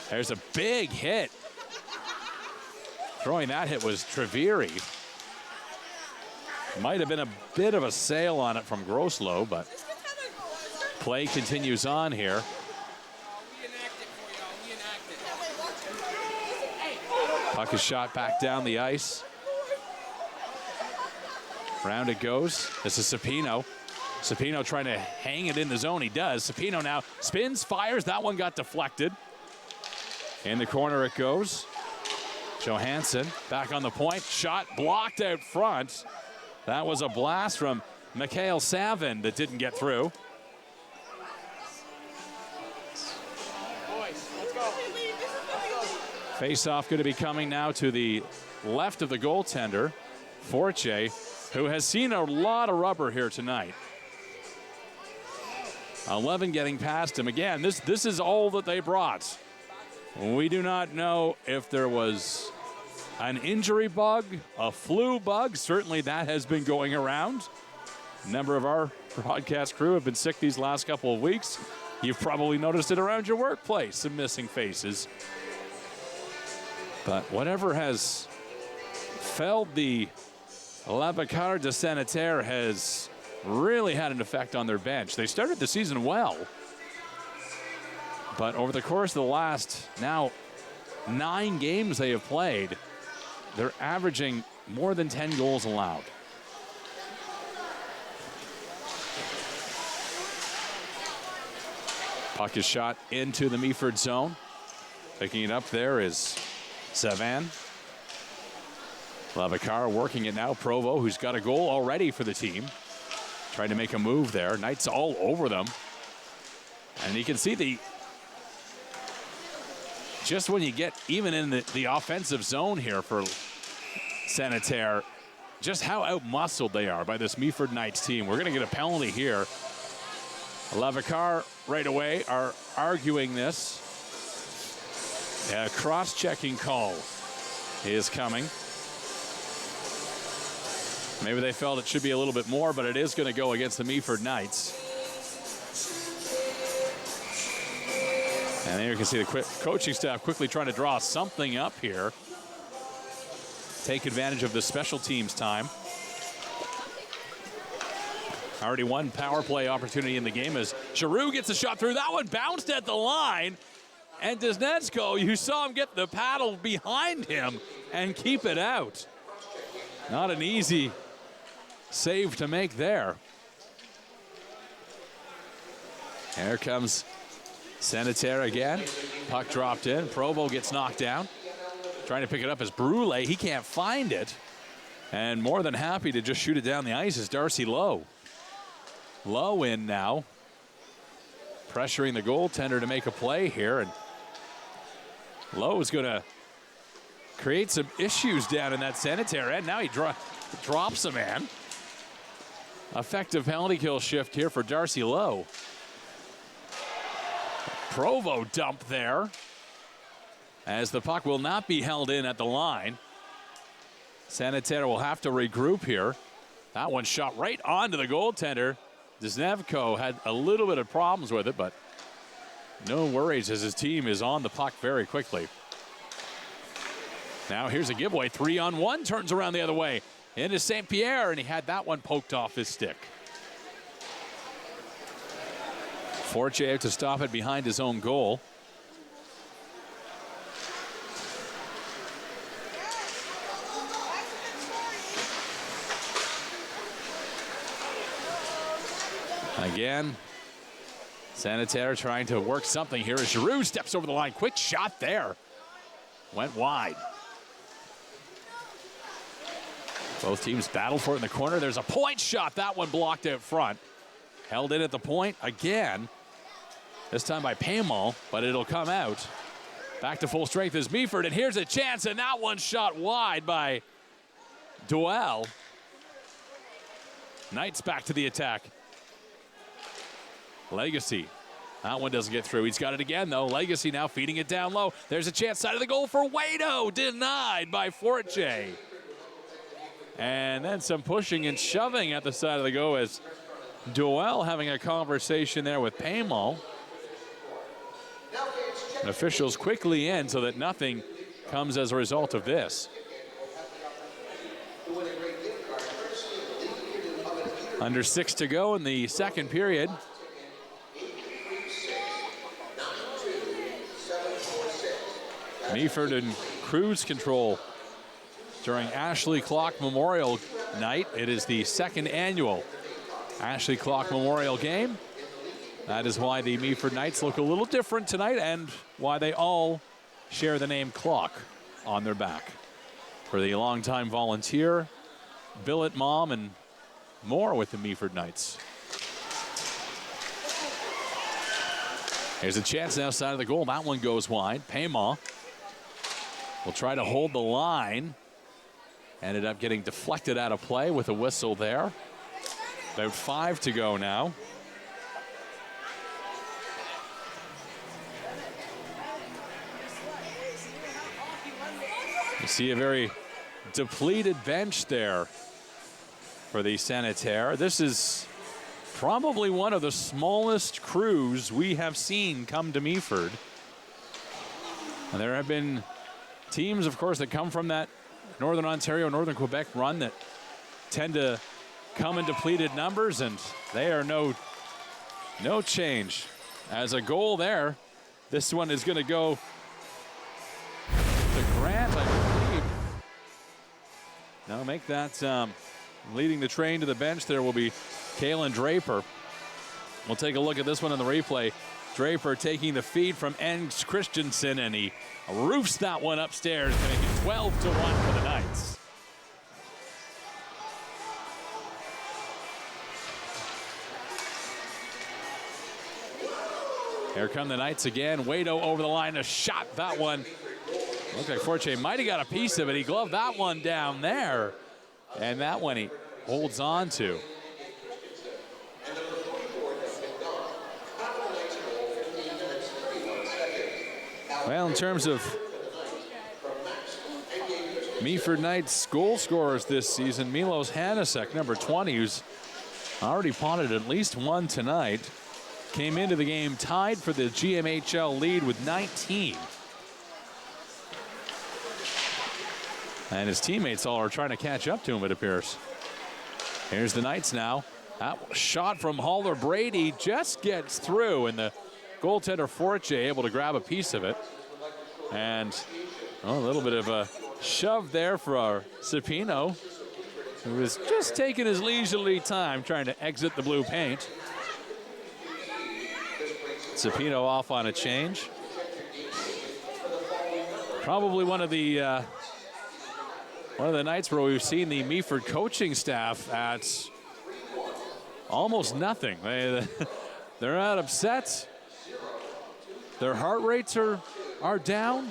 There's a big hit. Throwing that hit was Treviri. Might have been a bit of a sail on it from Groslow, but play continues on here. Puck is shot back down the ice. Round it goes. This is Sapino. Sapino trying to hang it in the zone. He does. Sapino now spins, fires. That one got deflected. In the corner it goes. Johansson back on the point. Shot blocked out front. That was a blast from Mikhail Savin that didn't get through. Face-off going to be coming now to the left of the goaltender, Fortier, who has seen a lot of rubber here tonight. 11 getting past him. Again, this is all that they brought. We do not know if there was an injury bug, a flu bug. Certainly that has been going around. A number of our broadcast crew have been sick these last couple of weeks. You've probably noticed it around your workplace, some missing faces. But whatever has felled the Becard de Senneterre has really had an effect on their bench. They started the season well, but over the course of the last now 9 games they have played, they're averaging more than 10 goals allowed. Puck is shot into the Meaford zone. Picking it up there is Savin. Becard working it now. Provo, who's got a goal already for the team. Tried to make a move there. Knights all over them. And you can see just when you get even in the offensive zone here for Senneterre, just how out-muscled they are by this Meaford Knights team. We're going to get a penalty here. Becard right away are arguing this. A cross-checking call is coming. Maybe they felt it should be a little bit more, but it is going to go against the Meaford Knights. And there you can see the coaching staff quickly trying to draw something up here. Take advantage of the special teams time. Already one power play opportunity in the game as Giroux gets a shot through. That one bounced at the line. And de Senneterre, you saw him get the paddle behind him and keep it out. Not an easy save to make there. Here comes Senneterre again. Puck dropped in. Provo gets knocked down. Trying to pick it up as Brule. He can't find it. And more than happy to just shoot it down the ice is Darcy Lowe. Lowe in now. Pressuring the goaltender to make a play here. And Lowe is going to create some issues down in that Senneterre end. Now he drops a man. Effective penalty kill shift here for Darcy Lowe. Provo dump there, as the puck will not be held in at the line. Senneterre will have to regroup here. That one shot right onto the goaltender. de Senneterre had a little bit of problems with it, but no worries as his team is on the puck very quickly. Now here's a giveaway. 3-on-1, turns around the other way into St. Pierre, and he had that one poked off his stick. Forche out to stop it behind his own goal. Again, Senneterre trying to work something here as Giroux steps over the line. Quick shot there. Went wide. Both teams battle for it in the corner. There's a point shot. That one blocked out front. Held in at the point again. This time by Paymal, but it'll come out. Back to full strength is Meaford, and here's a chance, and that one shot wide by Doyle. Knights back to the attack. Legacy. That one doesn't get through. He's got it again, though. Legacy now feeding it down low. There's a chance side of the goal for Waito. Denied by Forche. And then some pushing and shoving at the side of the goal as Doyle having a conversation there with Paymal. And officials quickly in so that nothing comes as a result of this. Under 6 to go in the second period. Meaford in cruise control during Ashley Clock Memorial Night. It is the second annual Ashley Clock Memorial game. That is why the Meaford Knights look a little different tonight and why they all share the name Clock on their back. For the longtime volunteer, billet mom, and more with the Meaford Knights. Here's a chance outside of the goal. That one goes wide. Paymal will try to hold the line. Ended up getting deflected out of play with a whistle there. About 5 to go now. You see a very depleted bench there for the Senneterre. This is probably one of the smallest crews we have seen come to Meaford. And there have been teams, of course, that come from that Northern Ontario, Northern Quebec run that tend to come in depleted numbers, and they are no change. As a goal there, this one is going to go to Grant, I believe. Now make that leading the train to the bench there will be Kalen Draper. We'll take a look at this one in the replay. Draper taking the feed from Engs Christensen, and he roofs that one upstairs to make it 12-1 for the Knights. Here come the Knights again. Waito over the line, a shot. That one looked like Forte might have got a piece of it. He gloved that one down there. And that one he holds on to. Well, in terms of Meaford Knights goal scorers this season, Milos Hanasek, number 20, who's already potted at least one tonight, came into the game tied for the GMHL lead with 19. And his teammates all are trying to catch up to him, it appears. Here's the Knights now. That shot from Haller Brady just gets through, and the goaltender Forte able to grab a piece of it. And a little bit of a shove there for Cepino, who was just taking his leisurely time trying to exit the blue paint. Cepino off on a change. Probably one of the nights where we've seen the Meaford coaching staff at almost nothing. They're not upset. Their heart rates are down.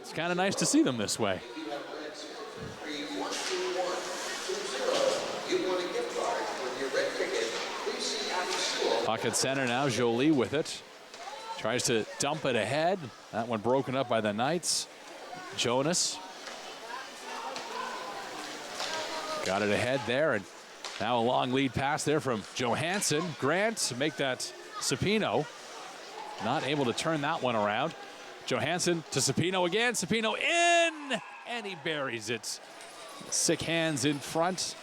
It's kind of nice to see them this way. Pocket center now, Jolie with it. Tries to dump it ahead. That one broken up by the Knights. Jonas got it ahead there, and now a long lead pass there from Johansson. Grant make that Cepino. Not able to turn that one around. Johansson to Cepino again. Cepino in, and he buries it. Sick hands in front.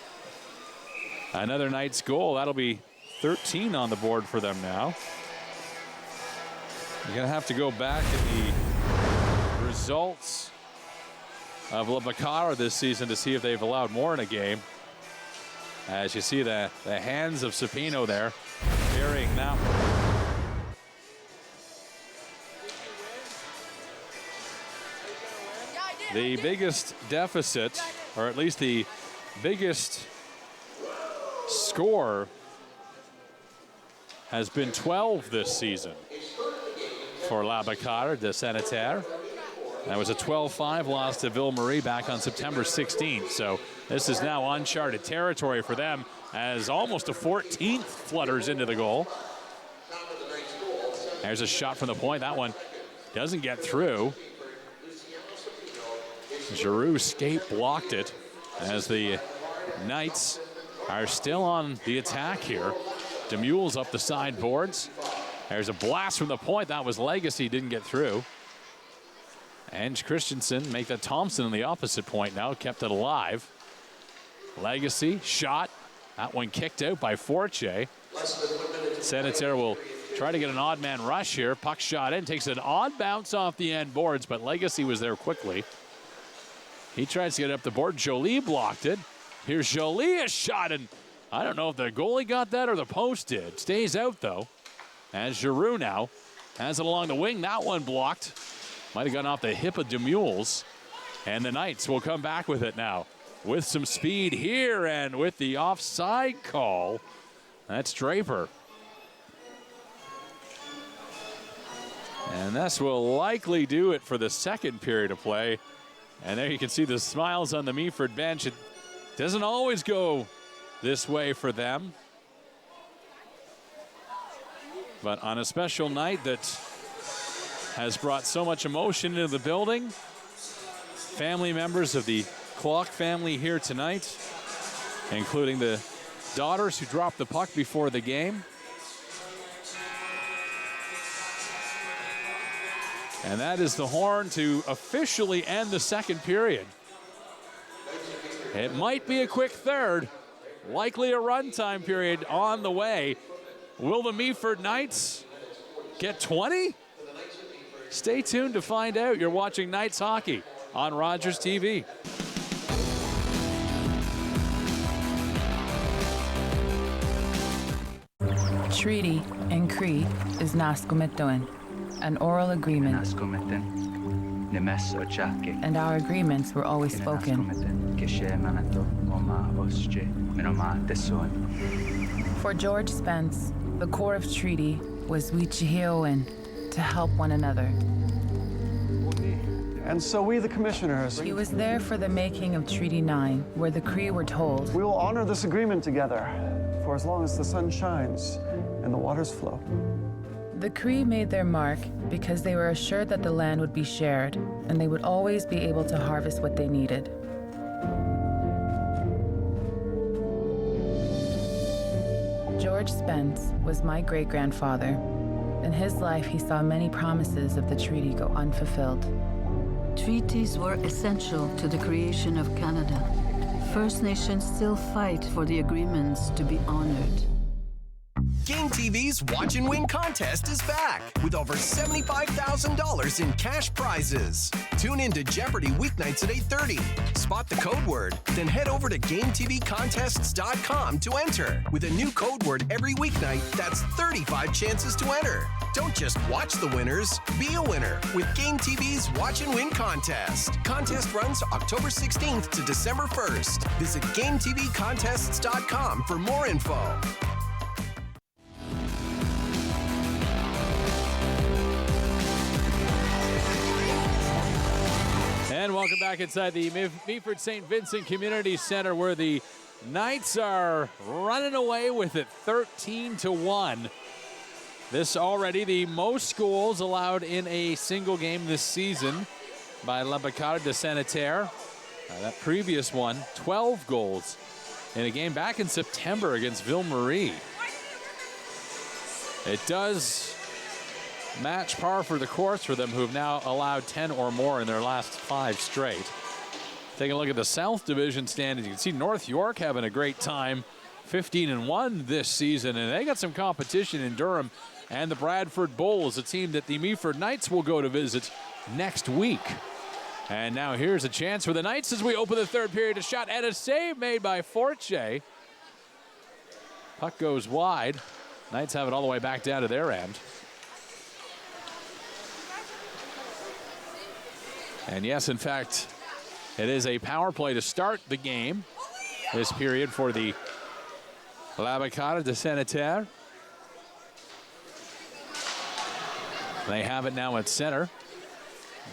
Another Knights goal. That'll be 13 on the board for them now. You're going to have to go back to the results of Le Becard this season to see if they've allowed more in a game. As you see the hands of Cepino there carrying that one. The biggest deficit, or at least the biggest score, has been 12 this season for Becard de Senneterre. That was a 12-5 loss to Ville-Marie back on September 16th. So this is now uncharted territory for them, as almost a 14th flutters into the goal. There's a shot from the point. That one doesn't get through. Giroux skate blocked it, as the Knights are still on the attack here. DeMule's up the sideboards. There's a blast from the point. That was Legacy, didn't get through. And Christensen make that Thompson on the opposite point now, kept it alive. Legacy, shot. That one kicked out by Forte. Senneterre will try to get an odd man rush here. Puck shot in, takes an odd bounce off the end boards, but Legacy was there quickly. He tries to get up the board. Jolie blocked it. Here's Jolie, a shot, and I don't know if the goalie got that or the post did. Stays out, though. As Giroux now has it along the wing. That one blocked. Might have gone off the hip of DeMule's. And the Knights will come back with it now. With some speed here, and with the offside call, that's Draper. And this will likely do it for the second period of play. And there you can see the smiles on the Meaford bench. It doesn't always go this way for them. But on a special night that has brought so much emotion into the building, family members of the Clock family here tonight, including the daughters who dropped the puck before the game. And that is the horn to officially end the second period. It might be a quick third, likely a runtime period on the way. Will the Meaford Knights get 20? Stay tuned to find out. You're watching Knights hockey on Rogers TV. Treaty in Cree is Naskomitoin, an oral agreement. And our agreements were always spoken. For George Spence, the core of treaty was Wichihioin, to help one another. And so we, the commissioners, He was there for the making of Treaty 9, where the Cree were told, we will honor this agreement together for as long as the sun shines and the waters flow. the Cree made their mark because they were assured that the land would be shared and they would always be able to harvest what they needed. George Spence was my great-grandfather. In his life, he saw many promises of the treaty go unfulfilled. Treaties were essential to the creation of Canada. First Nations still fight for the agreements to be honored. Game TV's Watch and Win contest is back with over $75,000 in cash prizes. Tune in to Jeopardy weeknights at 8:30. Spot the code word, then head over to GameTVcontests.com to enter. With a new code word every weeknight, that's 35 chances to enter. Don't just watch the winners, be a winner with Game TV's Watch and Win contest. Contest runs October 16th to December 1st. Visit GameTVcontests.com for more info. And welcome back inside the Meaford St. Vincent Community Center, where the Knights are running away with it 13-1. This already the most goals allowed in a single game this season by Becard de Senneterre. That previous one, 12 goals in a game back in September against Ville-Marie. It does match par for the course for them, who have now allowed 10 or more in their last 5 straight. Take a look at the South Division standings. You can see North York having a great time, 15-1 this season, and they got some competition in Durham and the Bradford Bulls, a team that the Meaford Knights will go to visit next week. And now here's a chance for the Knights as we open the third period. A shot and a save made by Forche. Puck goes wide. Knights have it all the way back down to their end. And yes, in fact, it is a power play to start the game this period for the Becard de Senneterre. They have it now at center,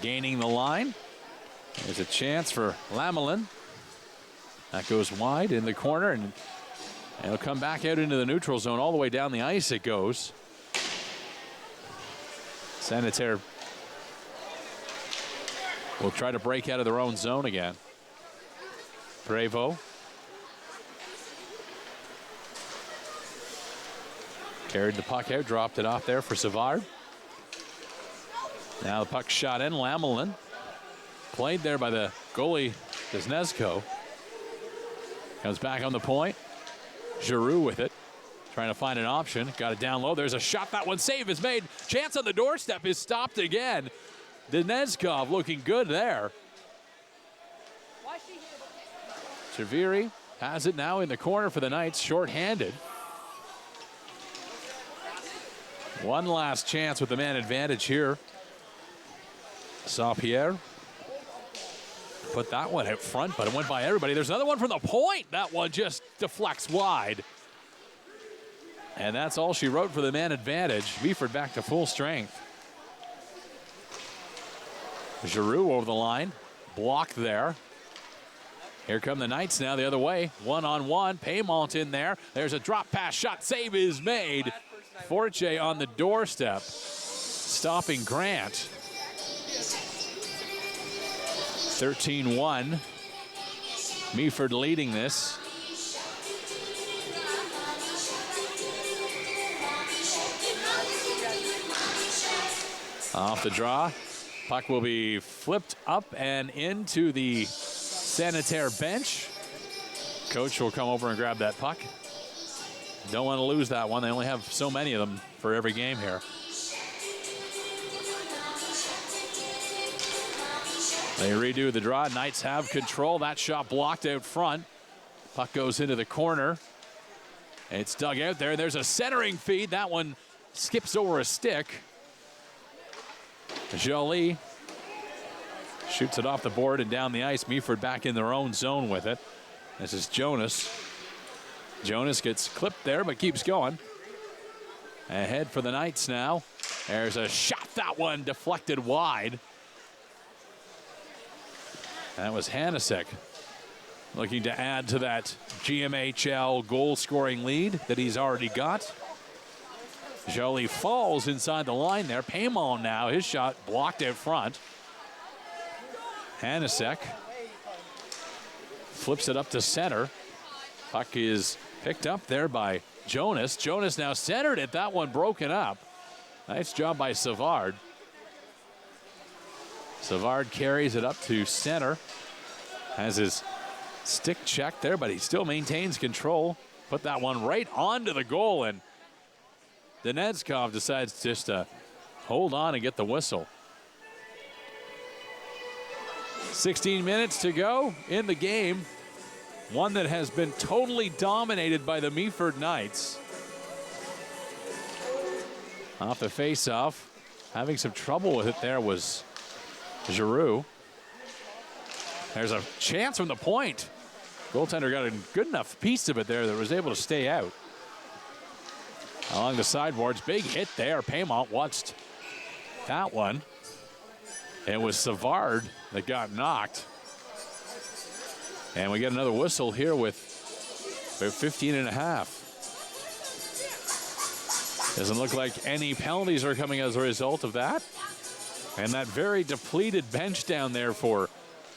gaining the line. There's a chance for Lamelin. That goes wide in the corner, and it'll come back out into the neutral zone. All the way down the ice it goes. Senneterre will try to break out of their own zone again. Prevost. Carried the puck out, dropped it off there for Savard. Now the puck shot in. Lamelin played there by the goalie, Desnesco. Comes back on the point. Giroux with it, trying to find an option. Got it down low. There's a shot. That one save is made. Chance on the doorstep is stopped again. Denezkov looking good there. Chaviri has it now in the corner for the Knights, short-handed. One last chance with the man advantage here. Saint-Pierre put that one out front, but it went by everybody. There's another one from the point. That one just deflects wide. And that's all she wrote for the man advantage. Meaford back to full strength. Giroux over the line, blocked there. Here come the Knights now the other way. One-on-one, Paymont in there. There's a drop pass shot, save is made. Forche on the doorstep, stopping Grant. 13-1, Meaford leading this. Off the draw. Puck will be flipped up and into the Senneterre bench. Coach will come over and grab that puck. Don't want to lose that one. They only have so many of them for every game here. They redo the draw. Knights have control. That shot blocked out front. Puck goes into the corner. It's dug out there. There's a centering feed. That one skips over a stick. Jolie shoots it off the board and down the ice. Meaford back in their own zone with it. This is Jonas. Jonas gets clipped there but keeps going. Ahead for the Knights now. There's a shot That one deflected wide. That was Hanasek looking to add to that GMHL goal-scoring lead that he's already got. Jolie falls inside the line there. Paymon now, his shot blocked out front. Hanasek flips it up to center. Puck is picked up there by Jonas. Jonas now centered it. That one broken up. Nice job by Savard. Savard carries it up to center. Has his stick checked there, but he still maintains control. Put that one right onto the goal, and Donetskov decides just to hold on and get the whistle. 16 minutes to go in the game. One that has been totally dominated by the Meaford Knights. Off the face-off, having some trouble with it there was Giroux. There's a chance from the point. Goaltender got a good enough piece of it there that was able to stay out. Along the sideboards, big hit there. Paymont watched that one. It was Savard that got knocked. And we get another whistle here with 15 and a half. Doesn't look like any penalties are coming as a result of that. And that very depleted bench down there for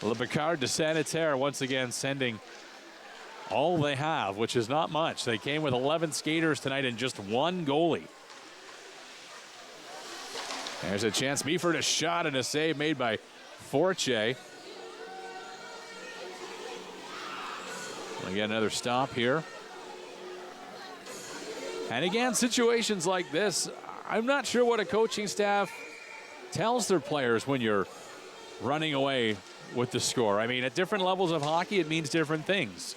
Becard de Senneterre once again sending all they have, which is not much. They came with 11 skaters tonight and just one goalie. There's a chance. Meaford, a shot and a save made by Forche. We get another stop here. And again, situations like this, I'm not sure what a coaching staff tells their players when you're running away with the score. I mean, at different levels of hockey, it means different things.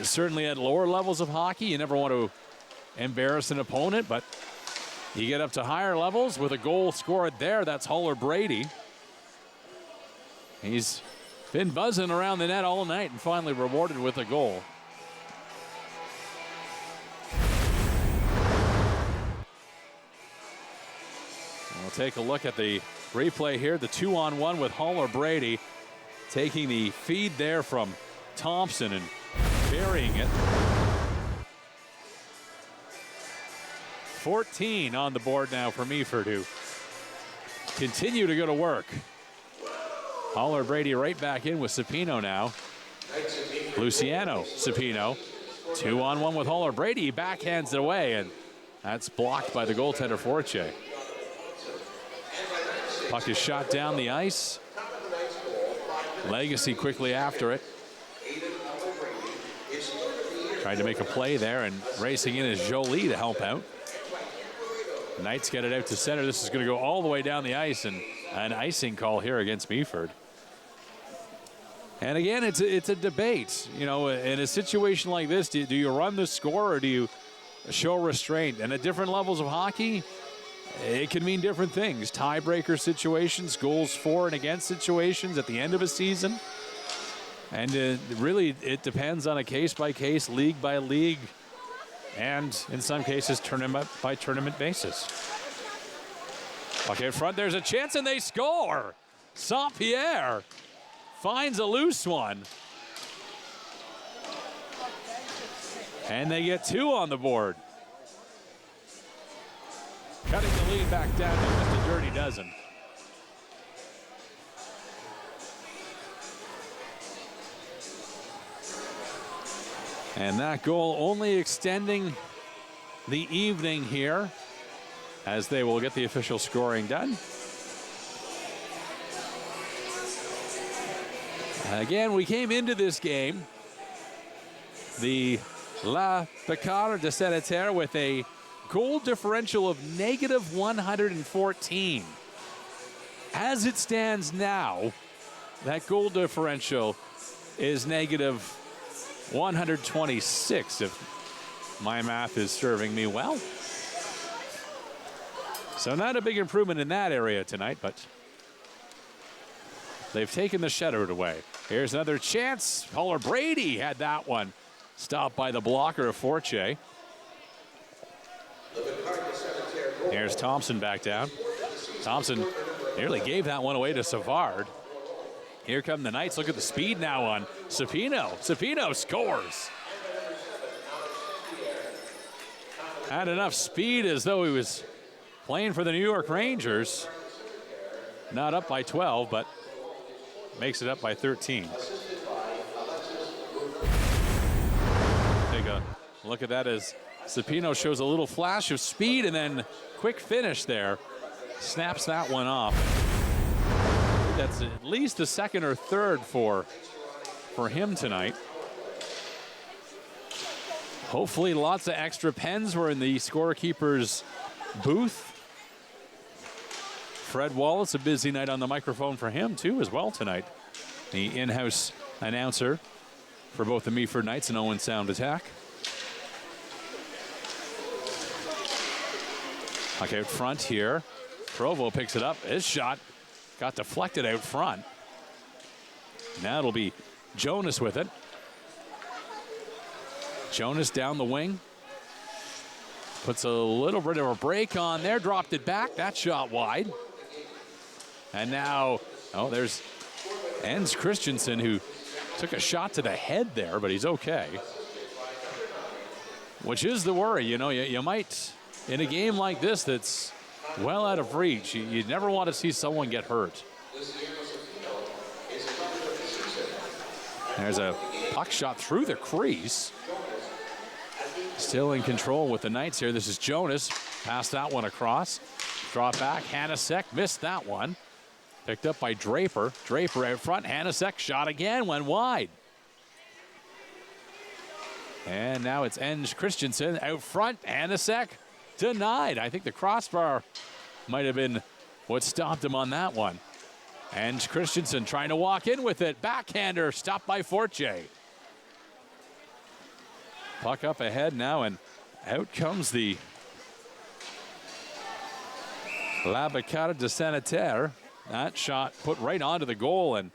Certainly at lower levels of hockey, you never want to embarrass an opponent, but you get up to higher levels with a goal scored there. That's Huller Brady. He's been buzzing around the net all night and finally rewarded with a goal. We'll take a look at the replay here. The 2-on-1 with Huller Brady taking the feed there from Thompson and burying it. 14 on the board now for Meaford, who continue to go to work. Huller Brady right back in with Sapino now. Luciano Sapino. 2-on-1 with Huller Brady. Backhands it away, and that's blocked by the goaltender Forche. Puck is shot down the ice. Legacy quickly after it. Tried to make a play there, and racing in is Jolie to help out. Knights get it out to center. This is going to go all the way down the ice, and an icing call here against Meaford. And again, it's a debate. You know, in a situation like this, do you run the score or do you show restraint? And at different levels of hockey, it can mean different things. Tiebreaker situations, goals for and against situations at the end of a season. And really, it depends on a case-by-case, league-by-league, and in some cases, tournament-by-tournament basis. Puck in front, there's a chance, and they score! Saint-Pierre finds a loose one. And they get 2 on the board. Cutting the lead back down to just a dirty dozen. And that goal only extending the evening here as they will get the official scoring done. Again, we came into this game, the Becard de Senneterre, with a goal differential of -114. As it stands now, that goal differential is -126, if my math is serving me well. So not a big improvement in that area tonight, but they've taken the shutout away. Here's another chance. Huller Brady had that one stopped by the blocker of Forche. Here's Thompson back down. Thompson nearly gave that one away to Savard. Here come the Knights. Look at the speed now on Cepino. Cepino scores. Had enough speed as though he was playing for the New York Rangers. Not up by 12, but makes it up by 13. Take a look at that as Cepino shows a little flash of speed and then quick finish there. Snaps that one off. That's at least the second or third for him tonight. Hopefully lots of extra pens were in the scorekeeper's booth. Fred Wallace, a busy night on the microphone for him too as well tonight. The in-house announcer for both the Meaford Knights and Owen Sound Attack. Puck out front here. Provo picks it up. His shot got deflected out front. Now it'll be Jonas with it. Jonas down the wing. Puts a little bit of a break on there. Dropped it back. That shot wide. And now, oh, there's Jens Christensen, who took a shot to the head there, but he's okay. Which is the worry. You know, you might, in a game like this that's well out of reach, you never want to see someone get hurt. There's a puck shot through the crease. Still in control with the Knights here. This is Jonas. Passed that one across. Drop back. Hanasek missed that one. Picked up by Draper. Draper out front. Hanasek shot again. Went wide. And now it's Jens Christensen out front. Hanasek denied. I think the crossbar might have been what stopped him on that one. And Christensen trying to walk in with it. Backhander stopped by Forte. Puck up ahead now, and out comes the Becard de Senneterre. That shot put right onto the goal, and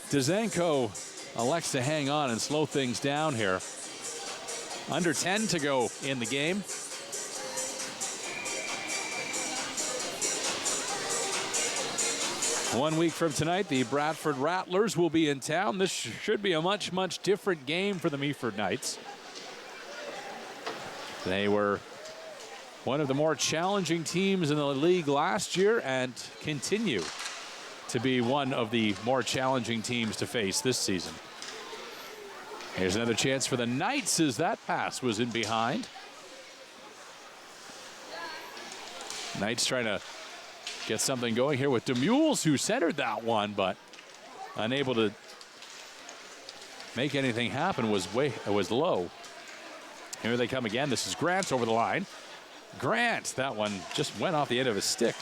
Dzanko elects to hang on and slow things down here. Under 10 to go in the game. One week from tonight, the Bradford Rattlers will be in town. This should be a much, much different game for the Meaford Knights. They were one of the more challenging teams in the league last year and continue to be one of the more challenging teams to face this season. Here's another chance for the Knights as that pass was in behind. Knights trying to get something going here with DeMules, who centered that one, but unable to make anything happen. Was low. Here they come again. This is Grant over the line. Grant, that one just went off the end of his stick.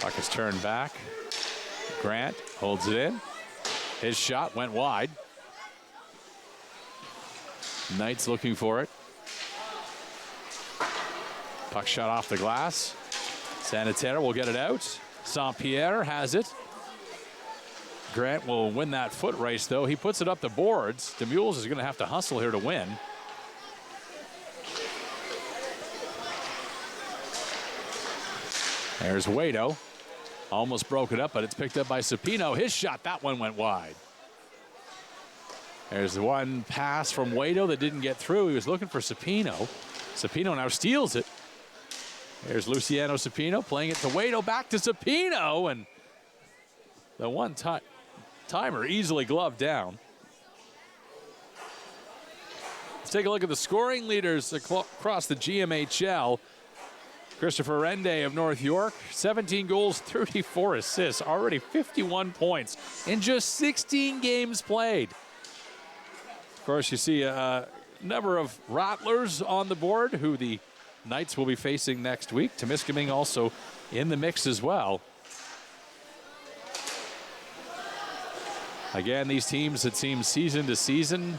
Puck is turned back. Grant holds it in. His shot went wide. Knights looking for it. Puck shot off the glass. Senneterre will get it out. Saint-Pierre has it. Grant will win that foot race, though. He puts it up the boards. DeMules is going to have to hustle here to win. There's Waito. Almost broke it up, but it's picked up by Cepino. His shot, that one went wide. There's the one pass from Waito that didn't get through. He was looking for Cepino. Cepino now steals it. There's Luciano Cepino playing it to Waito, back to Cepino, and the one timer easily gloved down. Let's take a look at the scoring leaders across the GMHL. Christopher Rende of North York, 17 goals, 34 assists, already 51 points in just 16 games played. Of course, you see a number of Rattlers on the board who the Knights will be facing next week. Temiskaming also in the mix as well. Again, these teams, it seems season to season,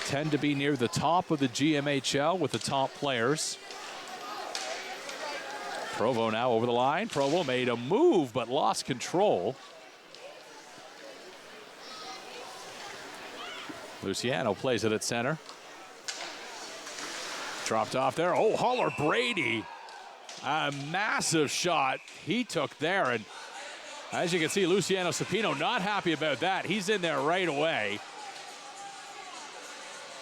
tend to be near the top of the GMHL with the top players. Provo now over the line. Provo made a move but lost control. Luciano plays it at center. Dropped off there. Oh, Holler Brady. A massive shot he took there. And as you can see, Luciano Cepino not happy about that. He's in there right away.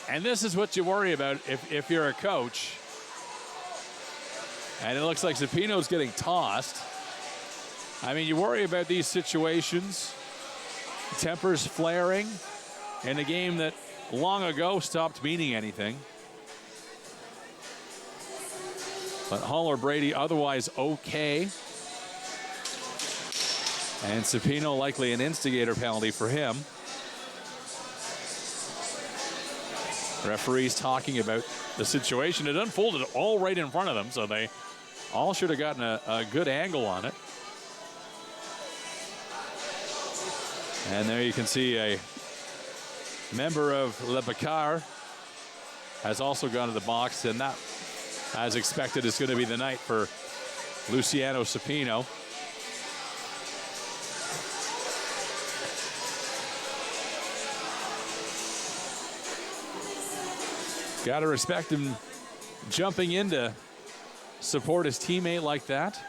And this is what you worry about if you're a coach. And it looks like Cepino's getting tossed. I mean, you worry about these situations. Tempers flaring in a game that long ago stopped meaning anything. But Holler Brady otherwise okay. And Cepino likely an instigator penalty for him. Referees talking about the situation. It unfolded all right in front of them, so they all should have gotten a good angle on it. And there you can see a member of Le Becard has also gone to the box, and that, as expected, is going to be the night for Luciano Cepino. Got to respect him jumping in to support his teammate like that.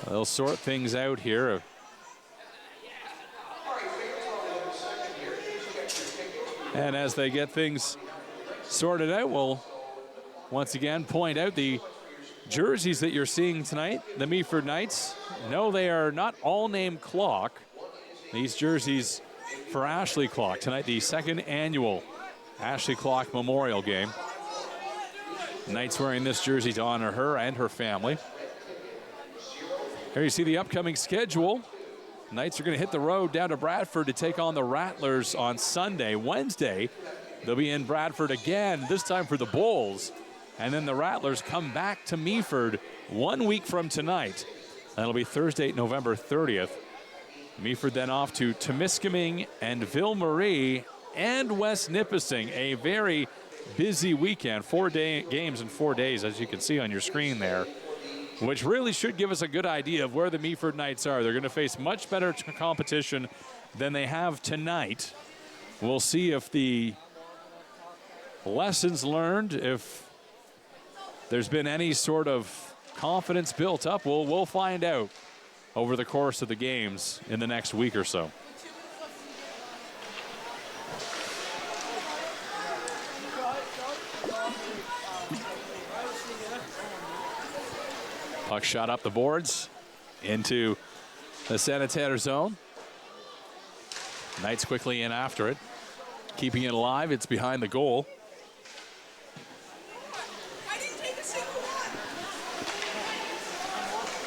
They'll sort things out here. And as they get things sorted out, we'll once again point out the jerseys that you're seeing tonight. The Meaford Knights, no, they are not all named Clock. These jerseys for Ashley Clock tonight, the second annual Ashley Clock Memorial Game. Knights wearing this jersey to honor her and her family. Here you see the upcoming schedule. Knights are going to hit the road down to Bradford to take on the Rattlers on Sunday. Wednesday, they'll be in Bradford again, this time for the Bulls. And then the Rattlers come back to Meaford 1 week from tonight. That'll be Thursday, November 30th. Meaford then off to Temiskaming and Ville-Marie and West Nipissing. A very busy weekend, 4-day games in 4 days, as you can see on your screen there, which really should give us a good idea of where the Meaford Knights are. They're going to face much better competition than they have tonight. We'll see if the lessons learned, if there's been any sort of confidence built up. We'll find out over the course of the games in the next week or so. Puck shot up the boards into the Senneterre zone. Knights quickly in after it, keeping it alive. It's behind the goal.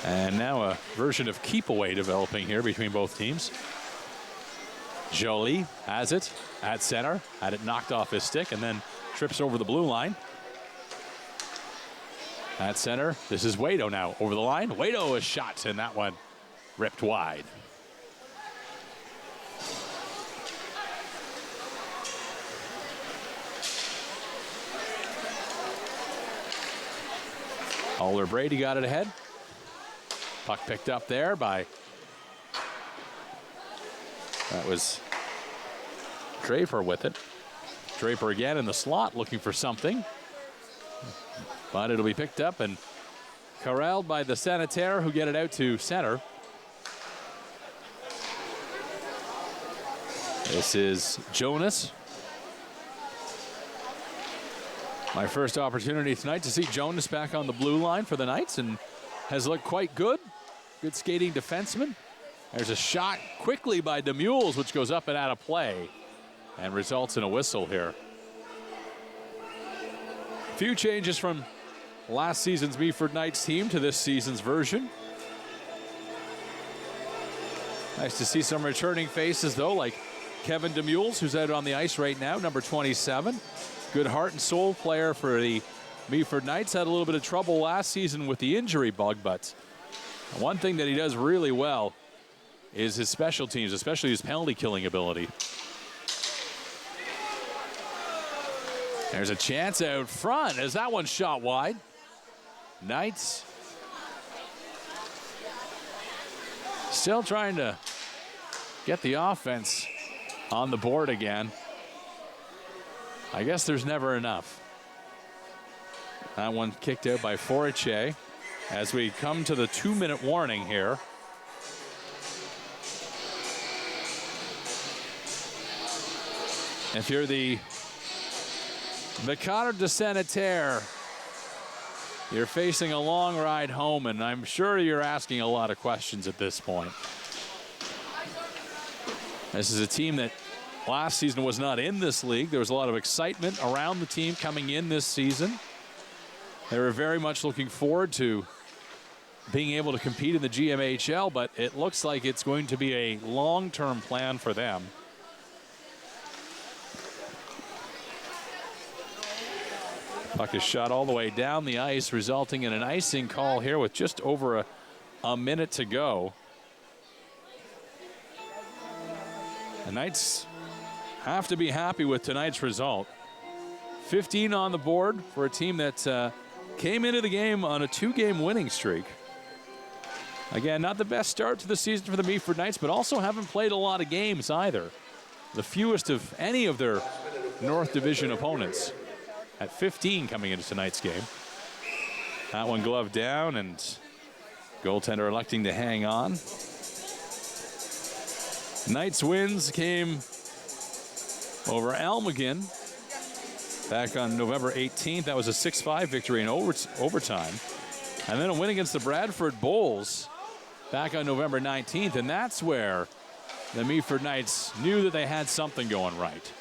And now a version of keep away developing here between both teams. Jolie has it at center, had it knocked off his stick, and then trips over the blue line. At center, this is Wado now over the line. Wado is shot, and that one ripped wide. Holler Brady got it ahead. Puck picked up there by, that was Draper with it. Draper again in the slot looking for something. But it'll be picked up and corralled by the Senneterre, who get it out to center. This is Jonas. My first opportunity tonight to see Jonas back on the blue line for the Knights, and has looked quite good. Good skating defenseman. There's a shot quickly by DeMules, which goes up and out of play and results in a whistle here. A few changes from last season's Meaford Knights team to this season's version. Nice to see some returning faces, though, like Kevin DeMules, who's out on the ice right now, number 27. Good heart and soul player for the Meaford Knights. Had a little bit of trouble last season with the injury bug, but one thing that he does really well is his special teams, especially his penalty killing ability. There's a chance out front as that one shot wide. Knights still trying to get the offense on the board again. I guess there's never enough. That one kicked out by Forche as we come to the 2-minute warning here. If you're the Becard de Senneterre, you're facing a long ride home, and I'm sure you're asking a lot of questions at this point. This is a team that last season was not in this league. There was a lot of excitement around the team coming in this season. They were very much looking forward to being able to compete in the GMHL, but it looks like it's going to be a long-term plan for them. Puck is shot all the way down the ice, resulting in an icing call here with just over a minute to go. The Knights have to be happy with tonight's result. 15 on the board for a team that came into the game on a 2-game winning streak. Again, not the best start to the season for the Meaford Knights, but also haven't played a lot of games either. The fewest of any of their North Division opponents at 15 coming into tonight's game. That one gloved down, and goaltender electing to hang on. Knights wins came over Almagan back on November 18th. That was a 6-5 victory in overtime. And then a win against the Bradford Bulls back on November 19th. And that's where the Meaford Knights knew that they had something going right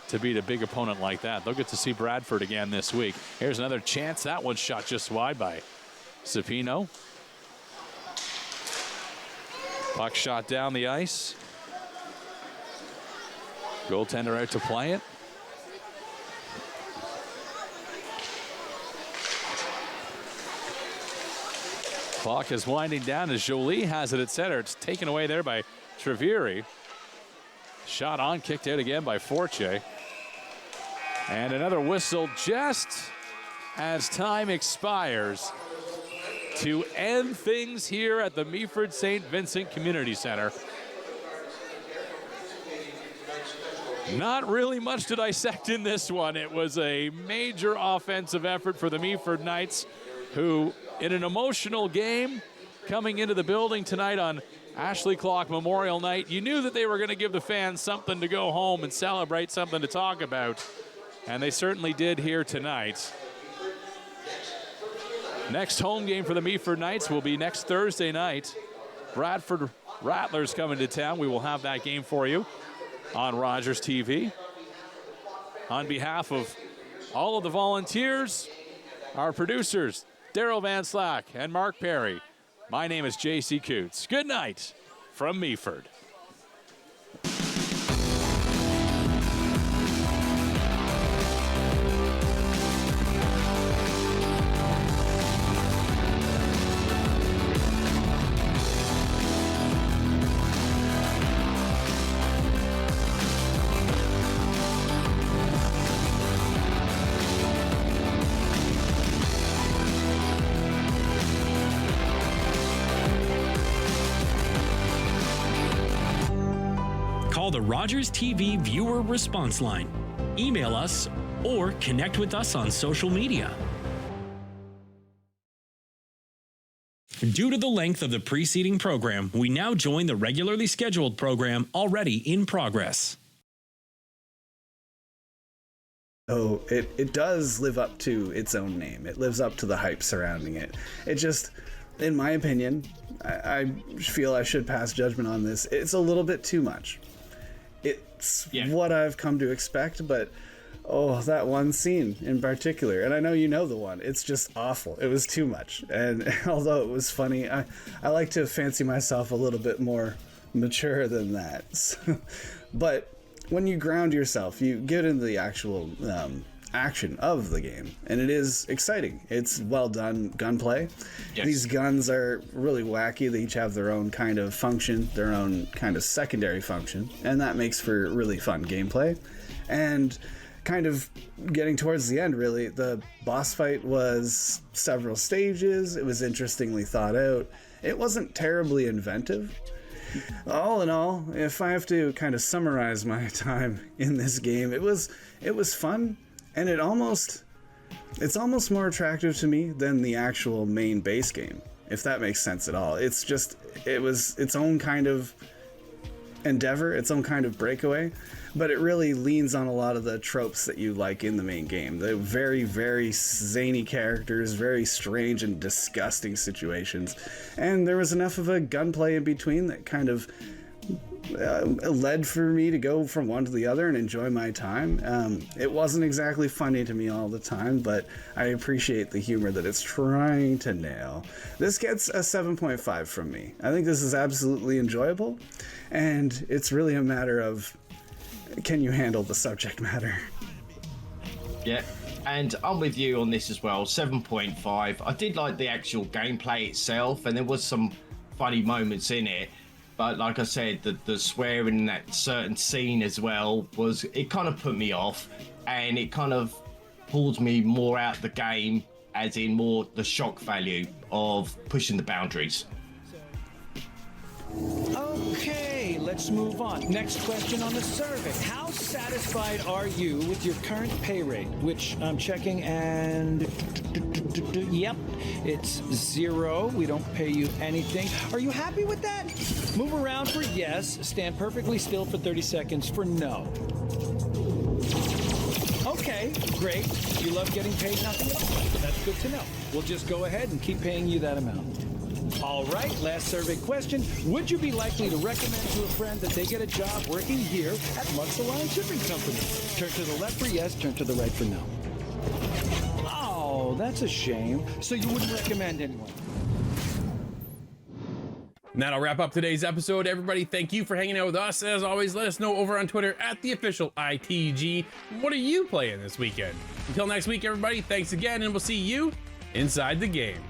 to beat a big opponent like that. They'll get to see Bradford again this week. Here's another chance. That one's shot just wide by Cepino. Puck shot down the ice. Goaltender out to play it. Clock is winding down as Jolie has it at center. It's taken away there by Treviri. Shot on, kicked out again by Forche. And another whistle just as time expires to end things here at the Meaford St. Vincent Community Center. Not really much to dissect in this one. It was a major offensive effort for the Meaford Knights, who, in an emotional game, coming into the building tonight on Ashley Clock Memorial Night, you knew that they were going to give the fans something to go home and celebrate, something to talk about. And they certainly did here tonight. Next home game for the Meaford Knights will be next Thursday night. Bradford Rattlers coming to town. We will have that game for you on Rogers TV. On behalf of all of the volunteers, our producers, Daryl Van Slack and Mark Perry, my name is J.C. Coots. Good night from Meaford. Call the Rogers TV viewer response line, email us, or connect with us on social media. Due to the length of the preceding program, we now join the regularly scheduled program already in progress. Oh, it does live up to its own name. It lives up to the hype surrounding it. It just, in my opinion, I feel I should pass judgment on this. It's a little bit too much. It's what I've come to expect, but oh, that one scene in particular, and I know you know the one, it's just awful. It was too much. And although it was funny, I like to fancy myself a little bit more mature than that. But when you ground yourself, you get into the actual action of the game, and it is exciting. It's well done gunplay. Yes. These guns are really wacky. They each have their own kind of function, their own kind of secondary function, and that makes for really fun gameplay. And kind of getting towards the end, really, the boss fight was several stages. It was interestingly thought out. It wasn't terribly inventive. all in all, if I have to kind of summarize my time in this game, it was fun, and it's almost more attractive to me than the actual main base game, if that makes sense at all. It was its own kind of endeavor, its own kind of breakaway, but it really leans on a lot of the tropes that you like in the main game. The very, very zany characters, very strange and disgusting situations, and there was enough of a gunplay in between that kind of led for me to go from one to the other and enjoy my time. It wasn't exactly funny to me all the time, but I appreciate the humor that it's trying to nail. This gets a 7.5 from me. I think this is absolutely enjoyable, and it's really a matter of, can you handle the subject matter? Yeah, and I'm with you on this as well, 7.5. I did like the actual gameplay itself, and there was some funny moments in it. But like I said, the swearing in that certain scene as well it kind of put me off, and it kind of pulled me more out the game, as in more the shock value of pushing the boundaries. Okay, let's move on. Next question on the survey. How satisfied are you with your current pay rate? Which I'm checking, and yep, it's 0. We don't pay you anything. Are you happy with that? Move around for yes. Stand perfectly still for 30 seconds for no. Okay, great. You love getting paid nothing at all. That's good to know. We'll just go ahead and keep paying you that amount. All right, last survey question. Would you be likely to recommend to a friend that they get a job working here at Muxaline Shipping Company? Turn to the left for yes, turn to the right for no. Oh, that's a shame. So you wouldn't recommend anyone? And that'll wrap up today's episode. Everybody, thank you for hanging out with us. As always, let us know over on Twitter at @theofficialITG. What are you playing this weekend? Until next week, everybody, thanks again, and we'll see you inside the game.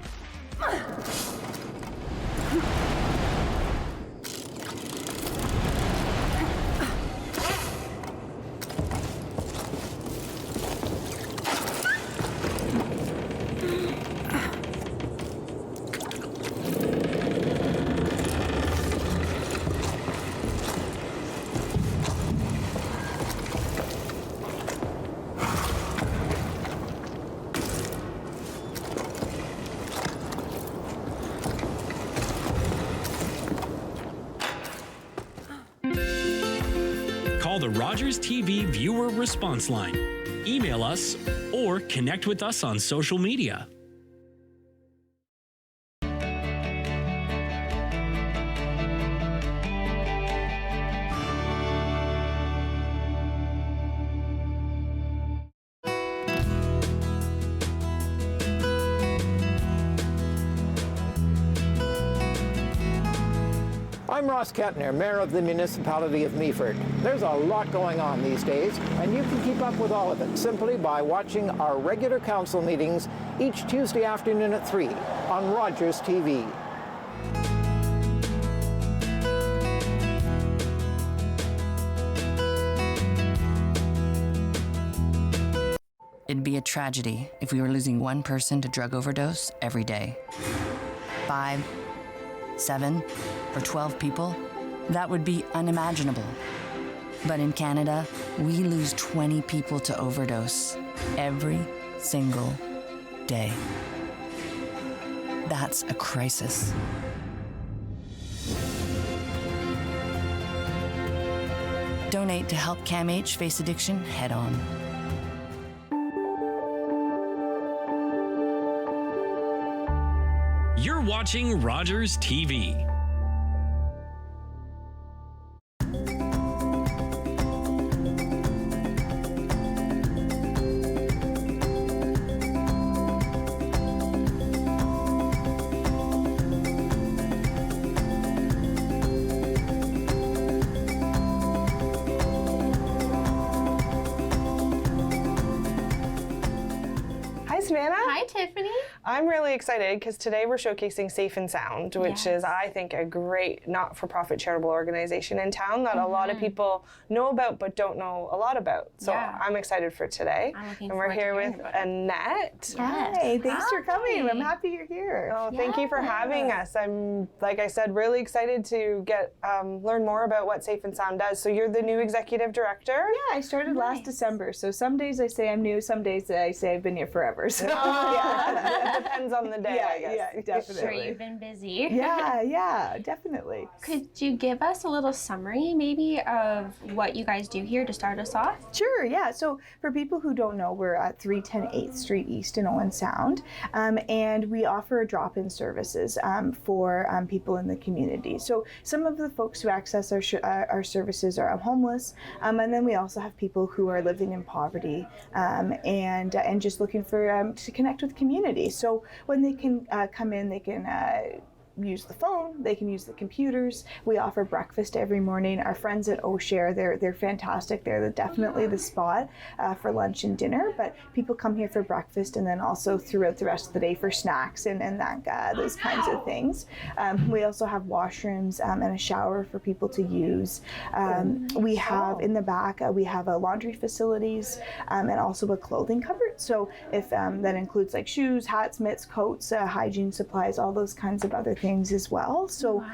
Call the Rogers TV viewer response line. Email us or connect with us on social media. I'm Ross Kettner, Mayor of the Municipality of Meaford. There's a lot going on these days, and you can keep up with all of it simply by watching our regular council meetings each Tuesday afternoon at 3 on Rogers TV. It'd be a tragedy if we were losing one person to drug overdose every day. 5, 7, or 12 people, that would be unimaginable. But in Canada, we lose 20 people to overdose every single day. That's a crisis. Donate to help CAMH face addiction head on. You're watching Rogers TV. I'm really excited because today we're showcasing Safe and Sound, which is, I think, a great not-for-profit charitable organization in town that a lot of people know about but don't know a lot about. So I'm excited for today. And we're here with Annette. Hi, thanks for coming. I'm happy you're here. Oh, thank you for having us. I'm, like I said, really excited to get learn more about what Safe and Sound does. So you're the new executive director? Yeah, I started last December. So some days I say I'm new, some days I say I've been here forever. So it depends on the day, I guess. Yeah, definitely. Sure, you've been busy. Yeah, definitely. Could you give us a little summary maybe of what you guys do here to start us off? Sure, yeah. So for people who don't know, we're at 310 8th Street East in Owen Sound, and we offer drop-in services for people in the community. So some of the folks who access our services are homeless, and then we also have people who are living in poverty and just looking for to connect with community. So when they can come in, they can use the phone, they can use the computers. We offer breakfast every morning. Our friends at O'Share, they're fantastic. They're definitely the spot for lunch and dinner, but people come here for breakfast and then also throughout the rest of the day for snacks and those kinds of things. We also have washrooms and a shower for people to use. We have in the back, we have laundry facilities and also a clothing cupboard. So if that includes like shoes, hats, mitts, coats, hygiene supplies, all those kinds of other things as well. So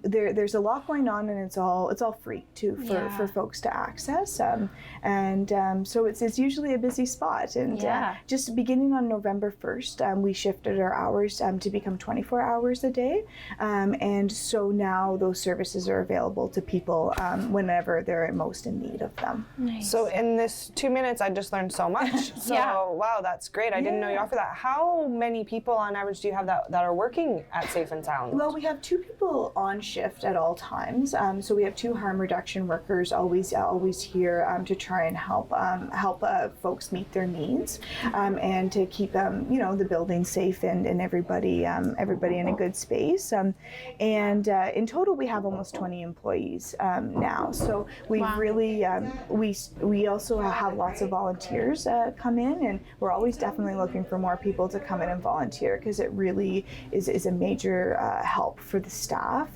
there's a lot going on, and it's all free too for folks to access. So it's usually a busy spot. And just beginning on November 1st, we shifted our hours to become 24 hours a day. And so now those services are available to people whenever they're most in need of them. Nice. So in this 2 minutes, I just learned so much. So wow, that's great. I didn't know you offer that. How many people on average do you have that are working at Safe and Sound? Well, we have 2 people on shift at all times. So we have 2 harm reduction workers always here to try and help folks meet their needs and to keep the building safe and everybody in a good space. And in total, we have almost 20 employees now. So we really we also have lots of volunteers come in, and we're always definitely looking for more people to come in and volunteer because it really is a major help for the staff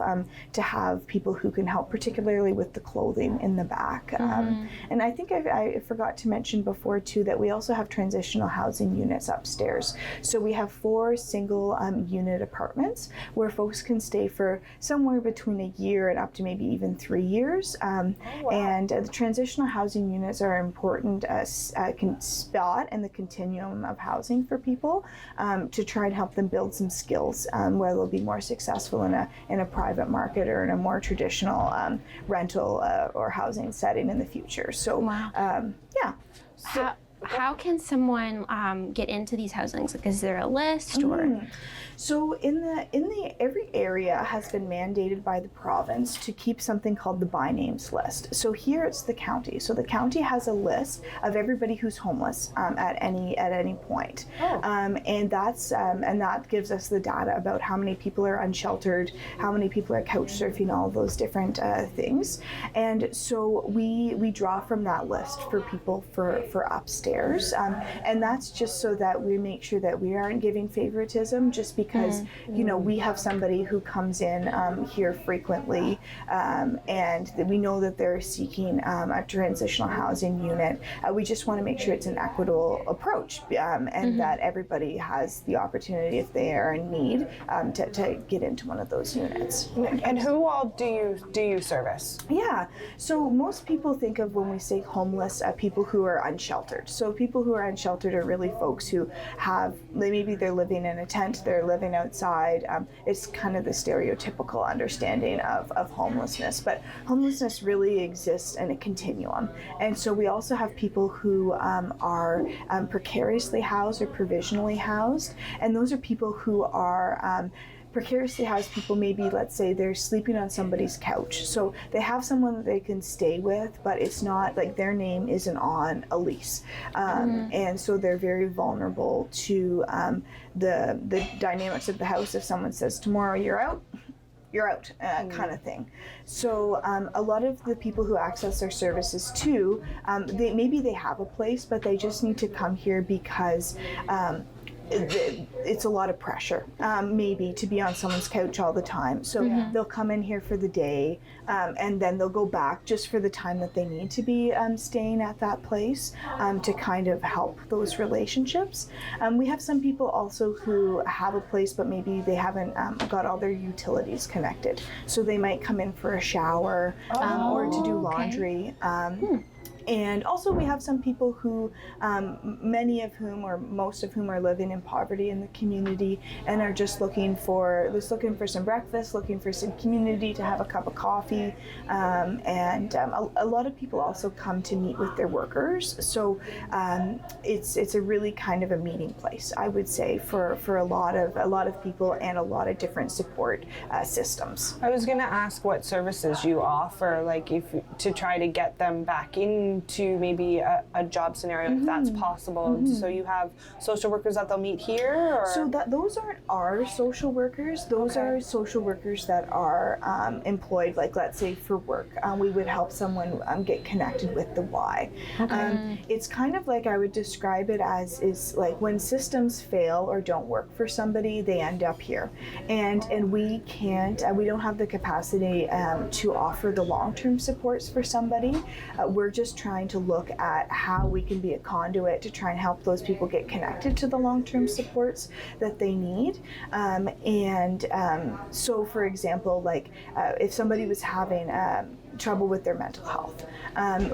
to have people who can help, particularly with the clothing in the back. And I think I forgot to mention before too that we also have transitional housing units upstairs. So we have 4 single unit apartments where folks can stay for somewhere between a year and up to maybe even 3 years. And the transitional housing units are an important spot in the continuum of housing for people to try and help them build some skills where they'll be more successful in a private market or in a more traditional rental or housing setting in the future. So how can someone get into these housings? Like, is there a list or? So every area has been mandated by the province to keep something called the by names list. So here it's the county. So the county has a list of everybody who's homeless at any point, and that gives us the data about how many people are unsheltered, how many people are couch surfing, all of those different things. And so we draw from that list for people for upstairs, and that's just so that we make sure that we aren't giving favoritism just because we have somebody who comes in here frequently and we know that they're seeking a transitional housing unit. We just want to make sure it's an equitable approach and that everybody has the opportunity, if they are in need, to get into one of those units. And who all do you service? Yeah, so most people think of when we say homeless, people who are unsheltered. So people who are unsheltered are really folks who maybe they're living in a tent, they're living outside. It's kind of the stereotypical understanding of homelessness, but homelessness really exists in a continuum. And so we also have people who are precariously housed or provisionally housed, and those are people who are precariously housed people. Maybe, let's say, they're sleeping on somebody's couch. So they have someone that they can stay with, but it's not like their name isn't on a lease. And so they're very vulnerable to the dynamics of the house. If someone says, tomorrow you're out, kind of thing. So a lot of the people who access our services too, maybe they have a place, but they just need to come here because it's a lot of pressure, maybe, to be on someone's couch all the time. So they'll come in here for the day, and then they'll go back just for the time that they need to be staying at that place to kind of help those relationships. We have some people also who have a place, but maybe they haven't got all their utilities connected. So they might come in for a shower or to do laundry. And also we have some people who, many of whom or most of whom are living in poverty in the community and are just looking for some breakfast, looking for some community to have a cup of coffee. And a lot of people also come to meet with their workers. So it's a really kind of a meeting place, I would say, for a lot of people and a lot of different support systems. I was going to ask what services you offer, like to try to get them back into maybe a job scenario, if that's possible. So you have social workers that they'll meet here? Or? So those aren't our social workers. Those are social workers that are employed, like let's say for work. We would help someone get connected with the why. It's kind of like I would describe it as is like when systems fail or don't work for somebody, they end up here. And we can't, we don't have the capacity to offer the long-term supports for somebody. We're just trying to look at how we can be a conduit to try and help those people get connected to the long-term supports that they need. So for example, like if somebody was having trouble with their mental health,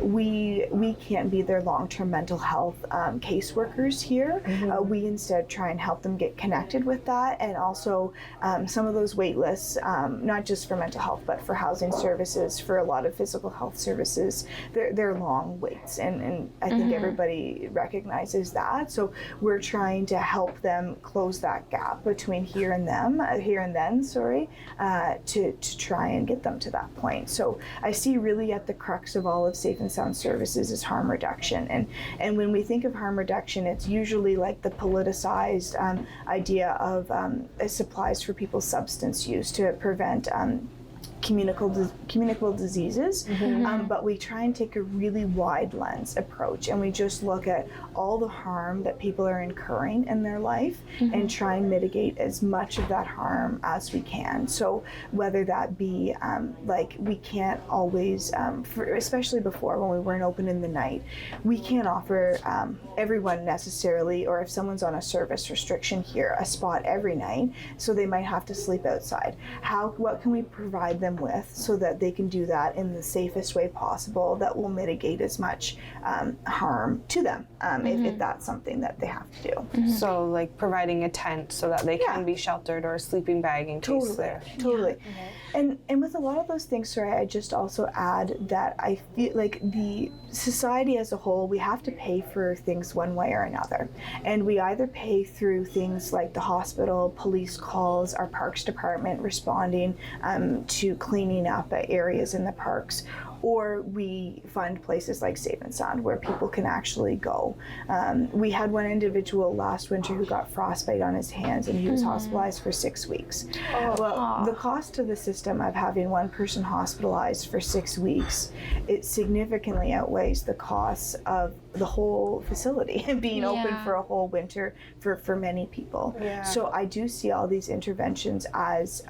we can't be their long-term mental health caseworkers here. We instead try and help them get connected with that, and also some of those wait lists, not just for mental health but for housing services, for a lot of physical health services, they're long waits, and I think everybody recognizes that. So we're trying to help them close that gap between here and then, to try and get them to that point. So I see really at the crux of all of Safe and Sound Services is harm reduction. And when we think of harm reduction, it's usually like the politicized idea of supplies for people's substance use to prevent communicable diseases, but we try and take a really wide lens approach, and we just look at all the harm that people are incurring in their life and try and mitigate as much of that harm as we can. So whether that be like we can't always, especially before when we weren't open in the night, we can't offer everyone necessarily, or if someone's on a service restriction here, a spot every night, so they might have to sleep outside. What can we provide them with so that they can do that in the safest way possible that will mitigate as much harm to them if that's something that they have to do. So like providing a tent so that they can be sheltered, or a sleeping bag in case they're... Totally. And with a lot of those things, sorry, I just also add that I feel like the society as a whole, we have to pay for things one way or another. And we either pay through things like the hospital, police calls, our parks department responding to cleaning up areas in the parks, or we fund places like Safe and Sound where people can actually go. We had one individual last winter who got frostbite on his hands, and he was hospitalized for 6 weeks. Well, the cost to the system of having one person hospitalized for 6 weeks, it significantly outweighs the costs of the whole facility being open for a whole winter for many people. So I do see all these interventions as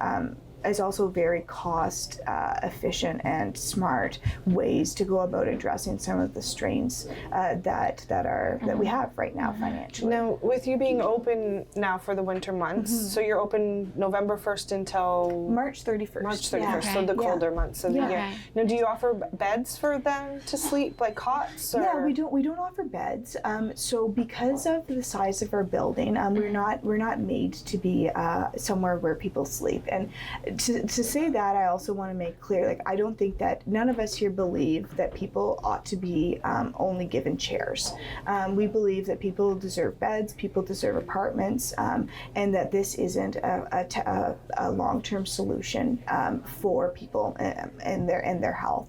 also very cost efficient and smart ways to go about addressing some of the strains that we have right now financially. Now, with you being open now for the winter months, so you're open November 1st until March 31st. March 31st, so the colder months of the year. Now, do you offer beds for them to sleep, like cots? Or? Yeah, we don't offer beds. So because of the size of our building, we're not made to be somewhere where people sleep. And to say that, I also want to make clear, like, I don't think that none of us here believe that people ought to be only given chairs. We believe that people deserve beds, people deserve apartments, and that this isn't a long-term solution for people and their health.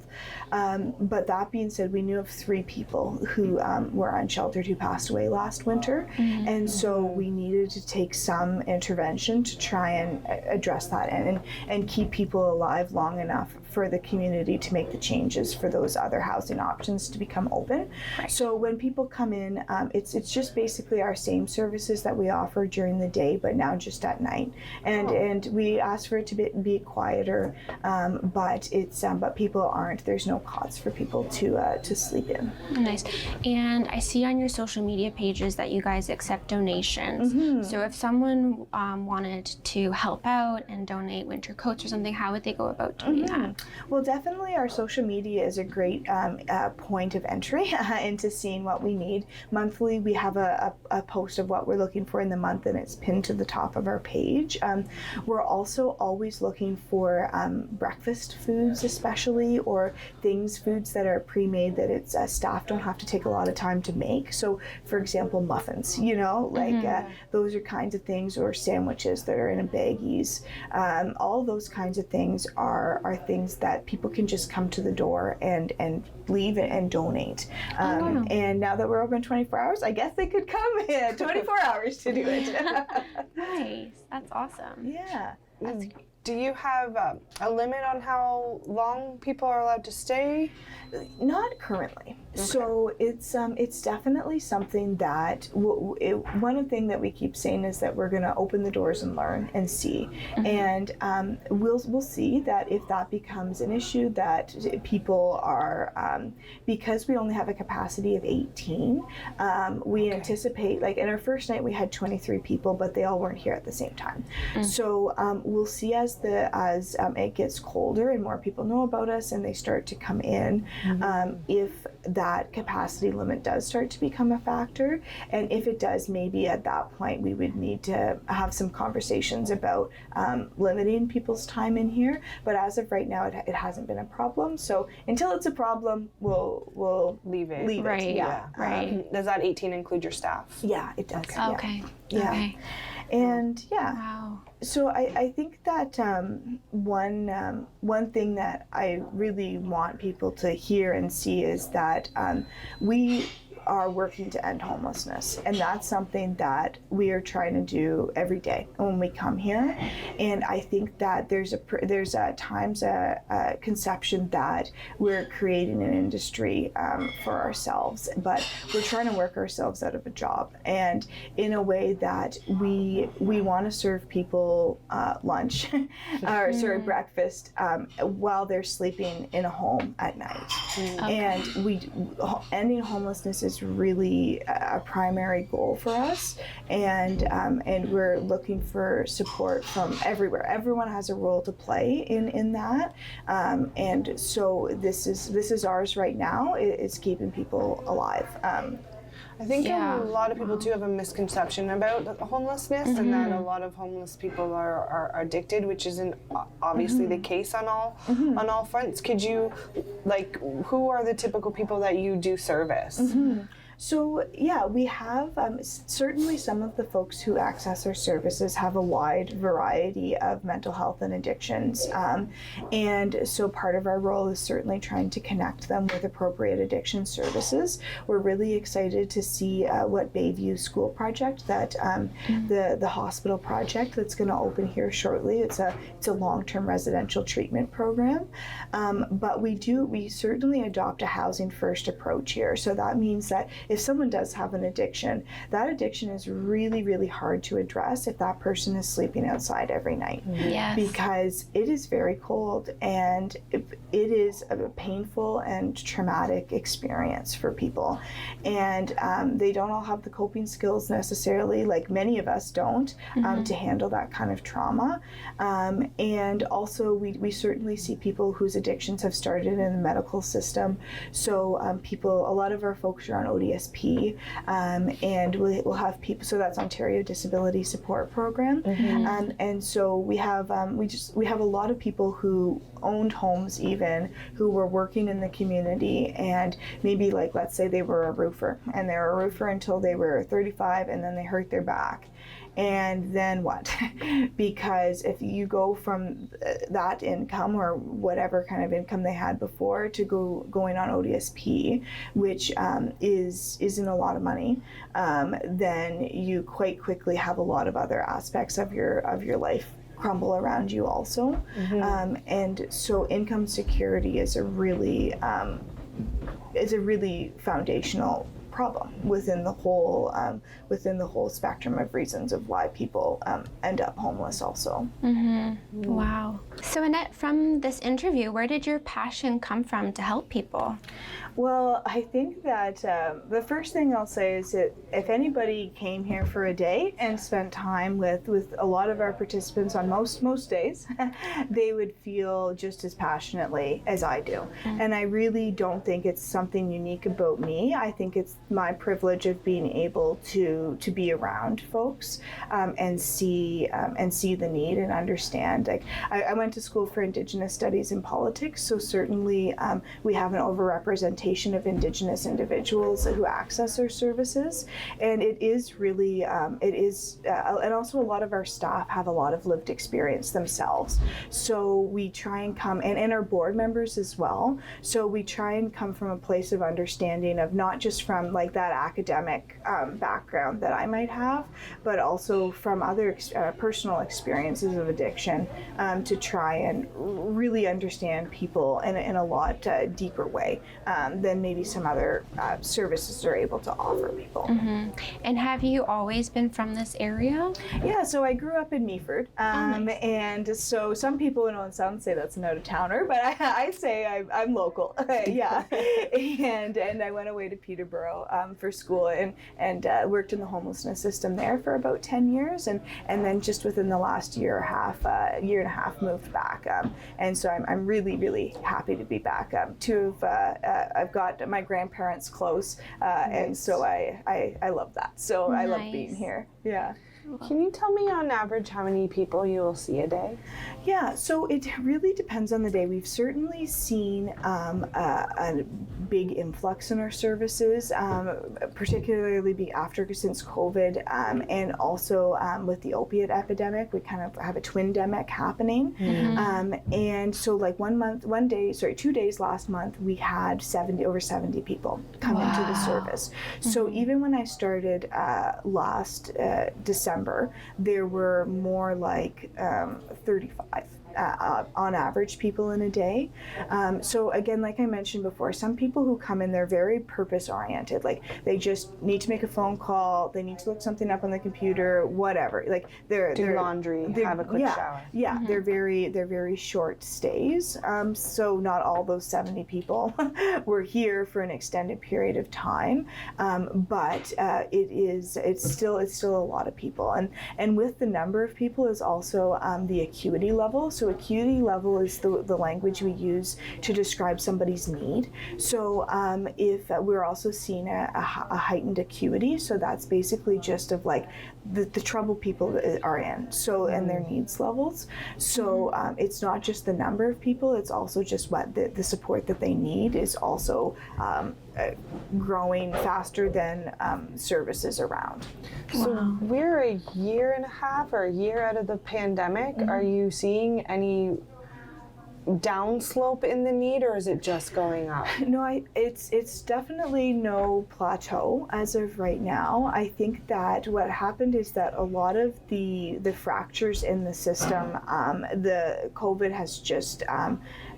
But that being said, we knew of 3 people who were unsheltered who passed away last winter, and so we needed to take some intervention to try and address that. And and keep people alive long enough for the community to make the changes for those other housing options to become open. Right. So when people come in, it's just basically our same services that we offer during the day, but now just at night. And we ask for it to be quieter, but people aren't. There's no cots for people to sleep in. Nice. And I see on your social media pages that you guys accept donations. So if someone wanted to help out and donate winter coats or something, how would they go about doing that? Well, definitely our social media is a great point of entry into seeing what we need. Monthly, we have a post of what we're looking for in the month, and it's pinned to the top of our page. We're also always looking for breakfast foods, especially, or foods that are pre-made that it's staff don't have to take a lot of time to make. So, for example, muffins, those are kinds of things, or sandwiches that are in baggies. All those kinds of things are things that people can just come to the door and leave and donate. And now that we're open 24 hours, I guess they could come 24 hours to do it. Nice. That's awesome. Yeah. That's Do you have a limit on how long people are allowed to stay? Not currently. Okay. So it's definitely something that one thing that we keep saying is that we're going to open the doors and learn and see, and we'll see that if that becomes an issue, that people are because we only have a capacity of 18. We anticipate, like in our first night we had 23 people, but they all weren't here at the same time. So we'll see as it gets colder and more people know about us and they start to come in, if that capacity limit does start to become a factor, and if it does, maybe at that point we would need to have some conversations about limiting people's time in here. But as of right now, it hasn't been a problem. So until it's a problem, we'll leave it. Right. Yeah. Right. Does that 18 include your staff? Yeah, it does. Okay. Yeah. Okay. And yeah. Wow. So I think that one thing that I really want people to hear and see is that we are working to end homelessness, and that's something that we are trying to do every day when we come here. And I think that there's at times a conception that we're creating an industry for ourselves, but we're trying to work ourselves out of a job, and in a way that we want to serve people lunch or breakfast while they're sleeping in a home at night. And ending homelessness is really a primary goal for us, and we're looking for support from everywhere. Everyone has a role to play in that, and so this is ours right now. It's keeping people alive. I think a lot of people do have a misconception about homelessness, and that a lot of homeless people are addicted, which isn't obviously the case on all fronts. Could you, who are the typical people that you do service? So yeah, we have certainly some of the folks who access our services have a wide variety of mental health and addictions, and so part of our role is certainly trying to connect them with appropriate addiction services. We're really excited to see what Bayview School project, that the hospital project that's going to open here shortly. It's a long-term residential treatment program, but we certainly adopt a housing first approach here. So that means that if someone does have an addiction, that addiction is really, really hard to address if that person is sleeping outside every night. Yes. Because it is very cold, and it is a painful and traumatic experience for people. And they don't all have the coping skills necessarily, like many of us don't, to handle that kind of trauma. And also we certainly see people whose addictions have started in the medical system. So a lot of our folks are on ODSP, and we'll have people, so that's Ontario Disability Support Program. And so we have a lot of people who owned homes, even, who were working in the community, and maybe, like, let's say they were a roofer, and they were a roofer until they were 35, and then they hurt their back. And then what? Because if you go from that income, or whatever kind of income they had before, to going on ODSP, which isn't a lot of money, then you quite quickly have a lot of other aspects of your life crumble around you also. And so income security is a really foundational problem within the whole spectrum of reasons of why people end up homeless also. Wow. So Annette, from this interview, where did your passion come from to help people? Well, I think that the first thing I'll say is that if anybody came here for a day and spent time with a lot of our participants on most days, they would feel just as passionately as I do. And I really don't think it's something unique about me. I think it's my privilege of being able to be around folks and see the need and understand. Like I went to school for Indigenous Studies and Politics, so certainly we have an overrepresentation of Indigenous individuals who access our services, and it is really and also a lot of our staff have a lot of lived experience themselves. So we try and come, and our board members as well. So we try and come from a place of understanding of not just from like that academic background that I might have, but also from other personal experiences of addiction to try and really understand people in a lot deeper way than maybe some other services are able to offer people. And have you always been from this area? Yeah, so I grew up in Meaford, nice. and so some people in Owen say that's an out-of-towner, but I say I'm local. Yeah, and I went away to Peterborough for school and worked in the homelessness system there for about 10 years, and then just within the last year and a half moved back, and so I'm really happy to be back. I've got my grandparents close, and so I love that. So I love being here. Yeah. Can you tell me on average how many people you will see a day? Yeah, so it really depends on the day. We've certainly seen a big influx in our services, particularly since COVID, and also with the opiate epidemic. We kind of have a twin-demic happening. And so like 2 days last month, we had over 70 people come into the service. So even when I started last December, there were more like 35 on average people in a day. So again, like I mentioned before, some people who come in, they're very purpose oriented. Like they just need to make a phone call, they need to look something up on the computer, whatever. Like they're laundry, have a quick shower. Yeah, they're very short stays. So not all those 70 people were here for an extended period of time, but it's still a lot of people. And with the number of people is also the acuity level. So acuity level is the language we use to describe somebody's need. So if we're also seeing a heightened acuity, so that's basically just of like the trouble people are in, so and their needs levels. So it's not just the number of people, it's also just what the support that they need is also growing faster than services around. So we're a year and a half or a year out of the pandemic. Are you seeing any downslope in the need, or is it just going up? No, it's definitely no plateau as of right now. I think that what happened is that a lot of the fractures in the system, the COVID has just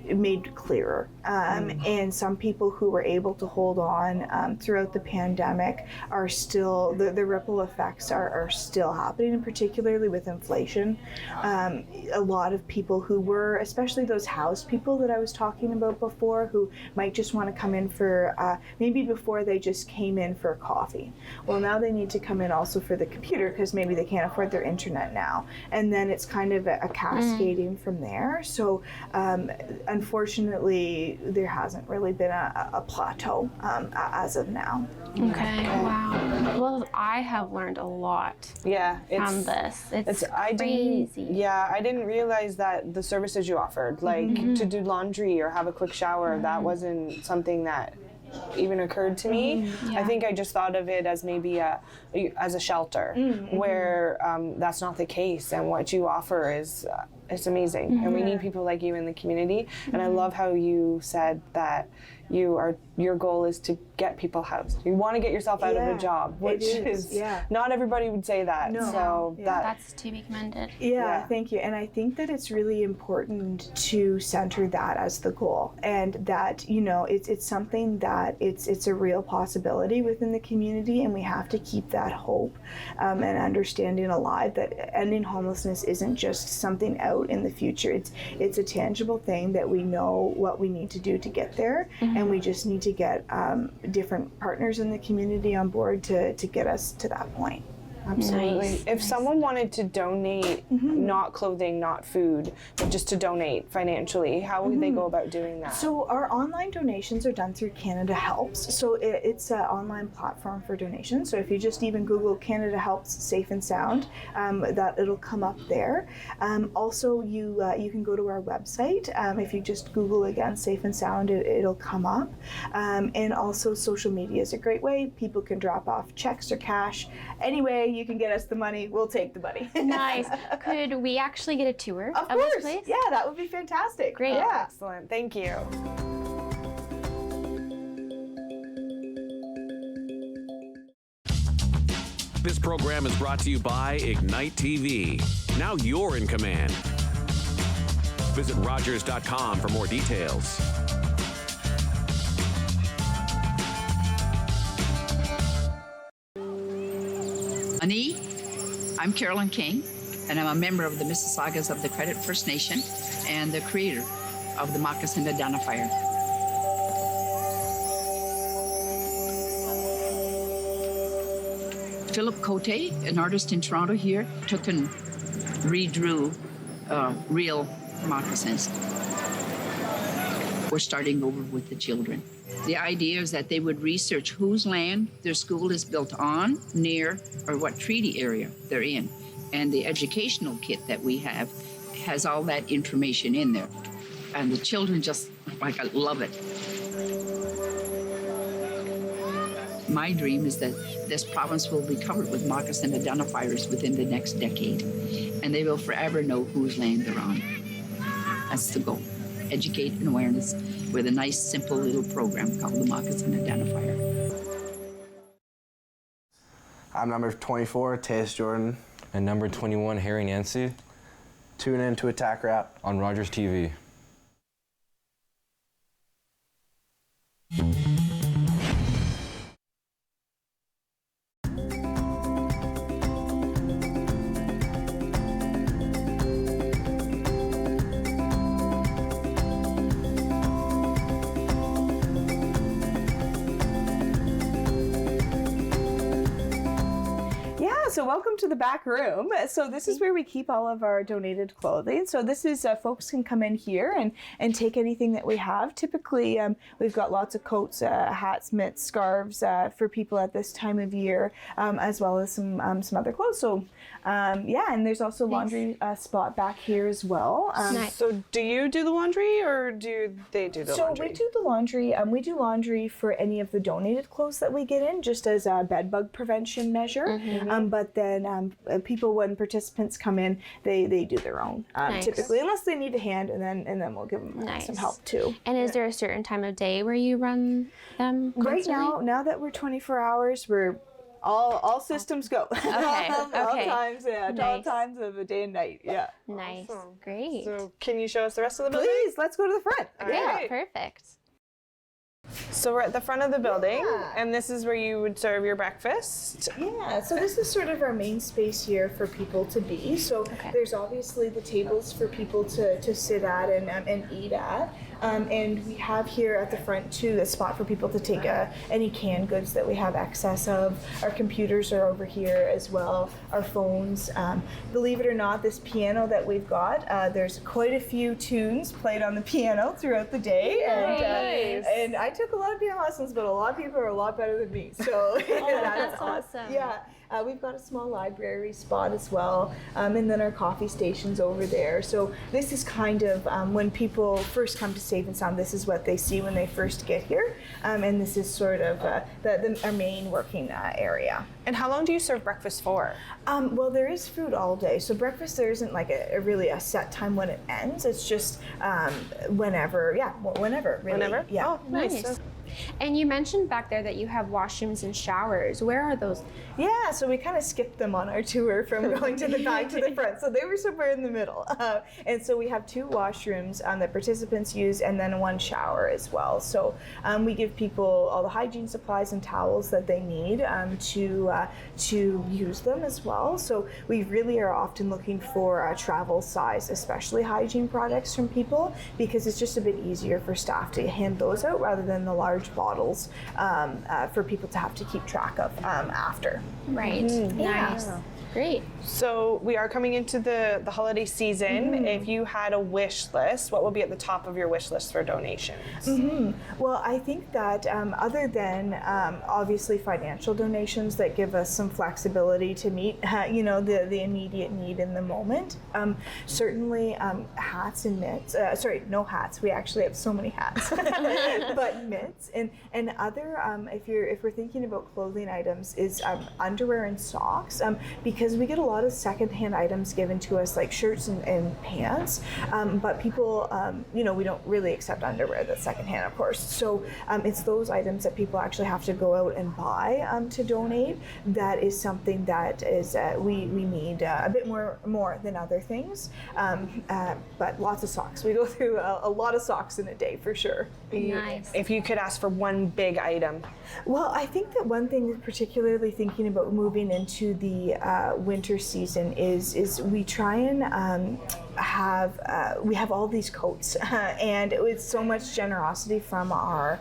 made clearer. And some people who were able to hold on throughout the pandemic are still, the ripple effects are still happening, and particularly with inflation. A lot of people who were, especially those housed people that I was talking about before, who might just want to come in for, maybe before they just came in for coffee. Well, now they need to come in also for the computer because maybe they can't afford their internet now. And then it's kind of a cascading from there. So unfortunately, there hasn't really been a plateau as of now. Okay, wow. Well, I have learned a lot from this. It's crazy. I didn't realize that the services you offered, like to do laundry or have a quick shower, that wasn't something that even occurred to me. Mm-hmm. I think I just thought of it as maybe as a shelter, where that's not the case, and what you offer is it's amazing, and we need people like you in the community. And I love how you said that your goal is to get people housed. You want to get yourself out of a job, which is not everybody would say that. No. So that's to be commended. Yeah, thank you. And I think that it's really important to center that as the goal, and that, you know, it's something that it's a real possibility within the community, and we have to keep that hope and understanding alive that ending homelessness isn't just something out in the future. It's a tangible thing that we know what we need to do to get there, and we just need to get different partners in the community on board to get us to that point. Absolutely. If someone wanted to donate, not clothing, not food, but just to donate financially, how would they go about doing that? So our online donations are done through Canada Helps. So it's an online platform for donations. So if you just even Google Canada Helps Safe and Sound, that it'll come up there. Also, you can go to our website. If you just Google again Safe and Sound, it'll come up. And also social media is a great way. People can drop off checks or cash. Anyway, you can get us the money, we'll take the money. Nice. Could we actually get a tour of course. this place? Yeah, that would be fantastic. Great. Yeah. Excellent. Thank you. This program is brought to you by Ignite TV. Now you're in command. Visit Rogers.com for more details. Ani, I'm Carolyn King, and I'm a member of the Mississaugas of the Credit First Nation and the creator of the Moccasin Identifier. Philip Cote, an artist in Toronto here, took and redrew real moccasins. We're starting over with the children. The idea is that they would research whose land their school is built on, near, or what treaty area they're in. And the educational kit that we have has all that information in there. And the children just, love it. My dream is that this province will be covered with moccasin identifiers within the next decade, and they will forever know whose land they're on. That's the goal. Educate and awareness with a nice, simple little program called the Moccasin Identifier. I'm number 24, Tays Jordan. And number 21, Harry Nancy. Tune in to Attack Rap on Rogers TV. So welcome to the back room. So this is where we keep all of our donated clothing. So this is, folks can come in here and take anything that we have. Typically, we've got lots of coats, hats, mitts, scarves for people at this time of year, as well as some other clothes. So yeah, and there's also laundry spot back here as well. Nice. So do you do the laundry, or do they do the laundry? So we do the laundry. We do laundry for any of the donated clothes that we get in, just as a bed bug prevention measure. But then people, when participants come in, they do their own, typically, unless they need a hand, and then we'll give them some help too. And is there a certain time of day where you run them? Right now that we're 24 hours, we're all systems go. Okay. All times, all times of the day and night. Yeah. Nice. Awesome. Great. So can you show us the rest of the building? Please, let's go to the front. Yeah, perfect. So we're at the front of the building, and this is where you would serve your breakfast. Yeah, so this is sort of our main space here for people to be. So there's obviously the tables for people to sit at and eat at. And we have here at the front too a spot for people to take any canned goods that we have excess of. Our computers are over here as well, our phones. Believe it or not, this piano that we've got, there's quite a few tunes played on the piano throughout the day. And I took a lot of piano lessons, but a lot of people are a lot better than me. So that's awesome. Yeah. We've got a small library spot as well, and then our coffee station's over there. So this is kind of when people first come to Safe and Sound, this is what they see when they first get here, and this is sort of our main working area. And how long do you serve breakfast for? Well, there is food all day. So breakfast, there isn't like really a set time when it ends. It's just whenever, really. Whenever? Yeah. Oh, nice. And you mentioned back there that you have washrooms and showers. Where are those? Yeah, so we kind of skipped them on our tour from going to the back to the front. So they were somewhere in the middle. And so we have 2 washrooms that participants use and then 1 shower as well. So we give people all the hygiene supplies and towels that they need to use them as well. So we really are often looking for travel size, especially hygiene products from people, because it's just a bit easier for staff to hand those out rather than the large bottles for people to have to keep track of after. Right. Nice. Great. So we are coming into the holiday season. If you had a wish list, what would be at the top of your wish list for donations? Well, I think that other than obviously financial donations that give us some flexibility to meet, the immediate need in the moment, certainly hats and mitts. Sorry, no hats. We actually have so many hats, but mitts and other. If we're thinking about clothing items, is underwear and socks, because we get a lot of secondhand items given to us, like shirts and pants, but people, we don't really accept underwear that's secondhand, of course. So it's those items that people actually have to go out and buy to donate. That is something that is we need a bit more than other things, but lots of socks. We go through a lot of socks in a day for sure. Nice. If you could ask for one big item. Well, I think that one thing, particularly thinking about moving into the winter season, is we try and we have all these coats, and with so much generosity from our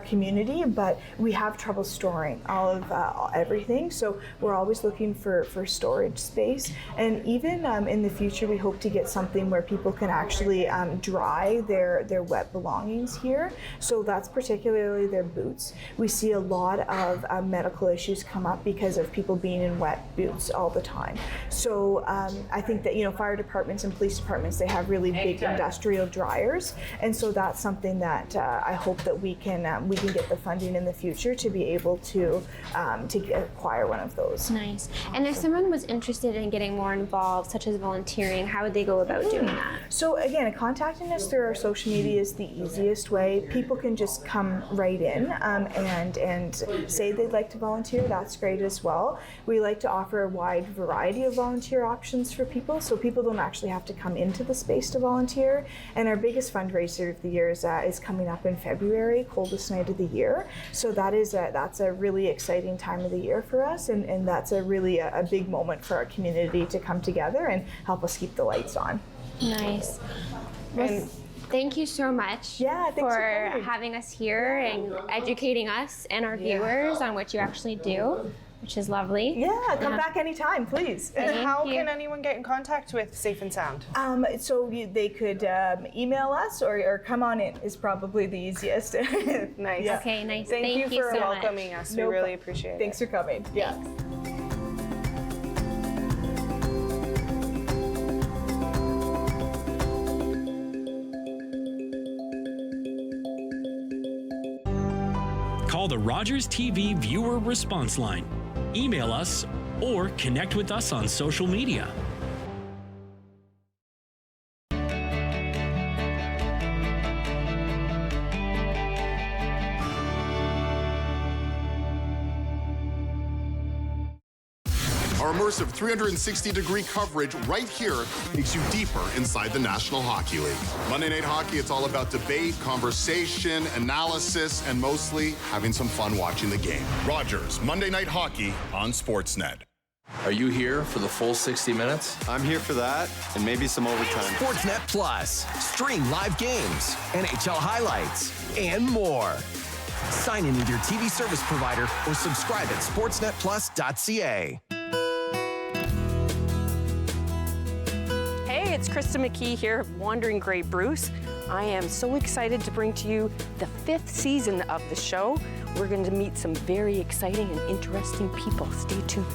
community, but we have trouble storing all of everything. So we're always looking for storage space, and even in the future, we hope to get something where people can actually dry their wet belongings here. So that's particularly their boots. We see a lot of medical issues come up because of people being in wet boots all the time. So I think that fire departments and police departments, they have really big industrial dryers, and so that's something that I hope that we can get the funding in the future to be able to acquire one of those. Nice. And if someone was interested in getting more involved, such as volunteering, how would they go about doing that? So again, contacting us through our social media is the easiest way. People can just come right in and say they'd like to volunteer. That's great as well. We like to offer a wide variety of volunteer options for people, so people don't actually have to come into the space to volunteer. And our biggest fundraiser of the year is coming up in February, coldest night of the year. So that's a really exciting time of the year for us, and that's a really a big moment for our community to come together and help us keep the lights on. Nice. Well, thank you so much for having us here and educating us and our viewers on what you actually do, which is lovely. Yeah, come back anytime, please. And how can anyone get in contact with Safe and Sound? So they could email us or come on in is probably the easiest. Nice. Yeah. Okay, nice. Thank you for so welcoming us. We really appreciate it. Thanks for coming. Yeah. Call the Rogers TV viewer response line. Email us or connect with us on social media. Our immersive 360-degree coverage right here takes you deeper inside the National Hockey League. Monday Night Hockey, it's all about debate, conversation, analysis, and mostly having some fun watching the game. Rogers, Monday Night Hockey on Sportsnet. Are you here for the full 60 minutes? I'm here for that, and maybe some overtime. Sportsnet Plus. Stream live games, NHL highlights, and more. Sign in with your TV service provider or subscribe at sportsnetplus.ca. Hey, it's Krista McKee here of Wandering Grey Bruce. I am so excited to bring to you the 5th season of the show. We're going to meet some very exciting and interesting people. Stay tuned.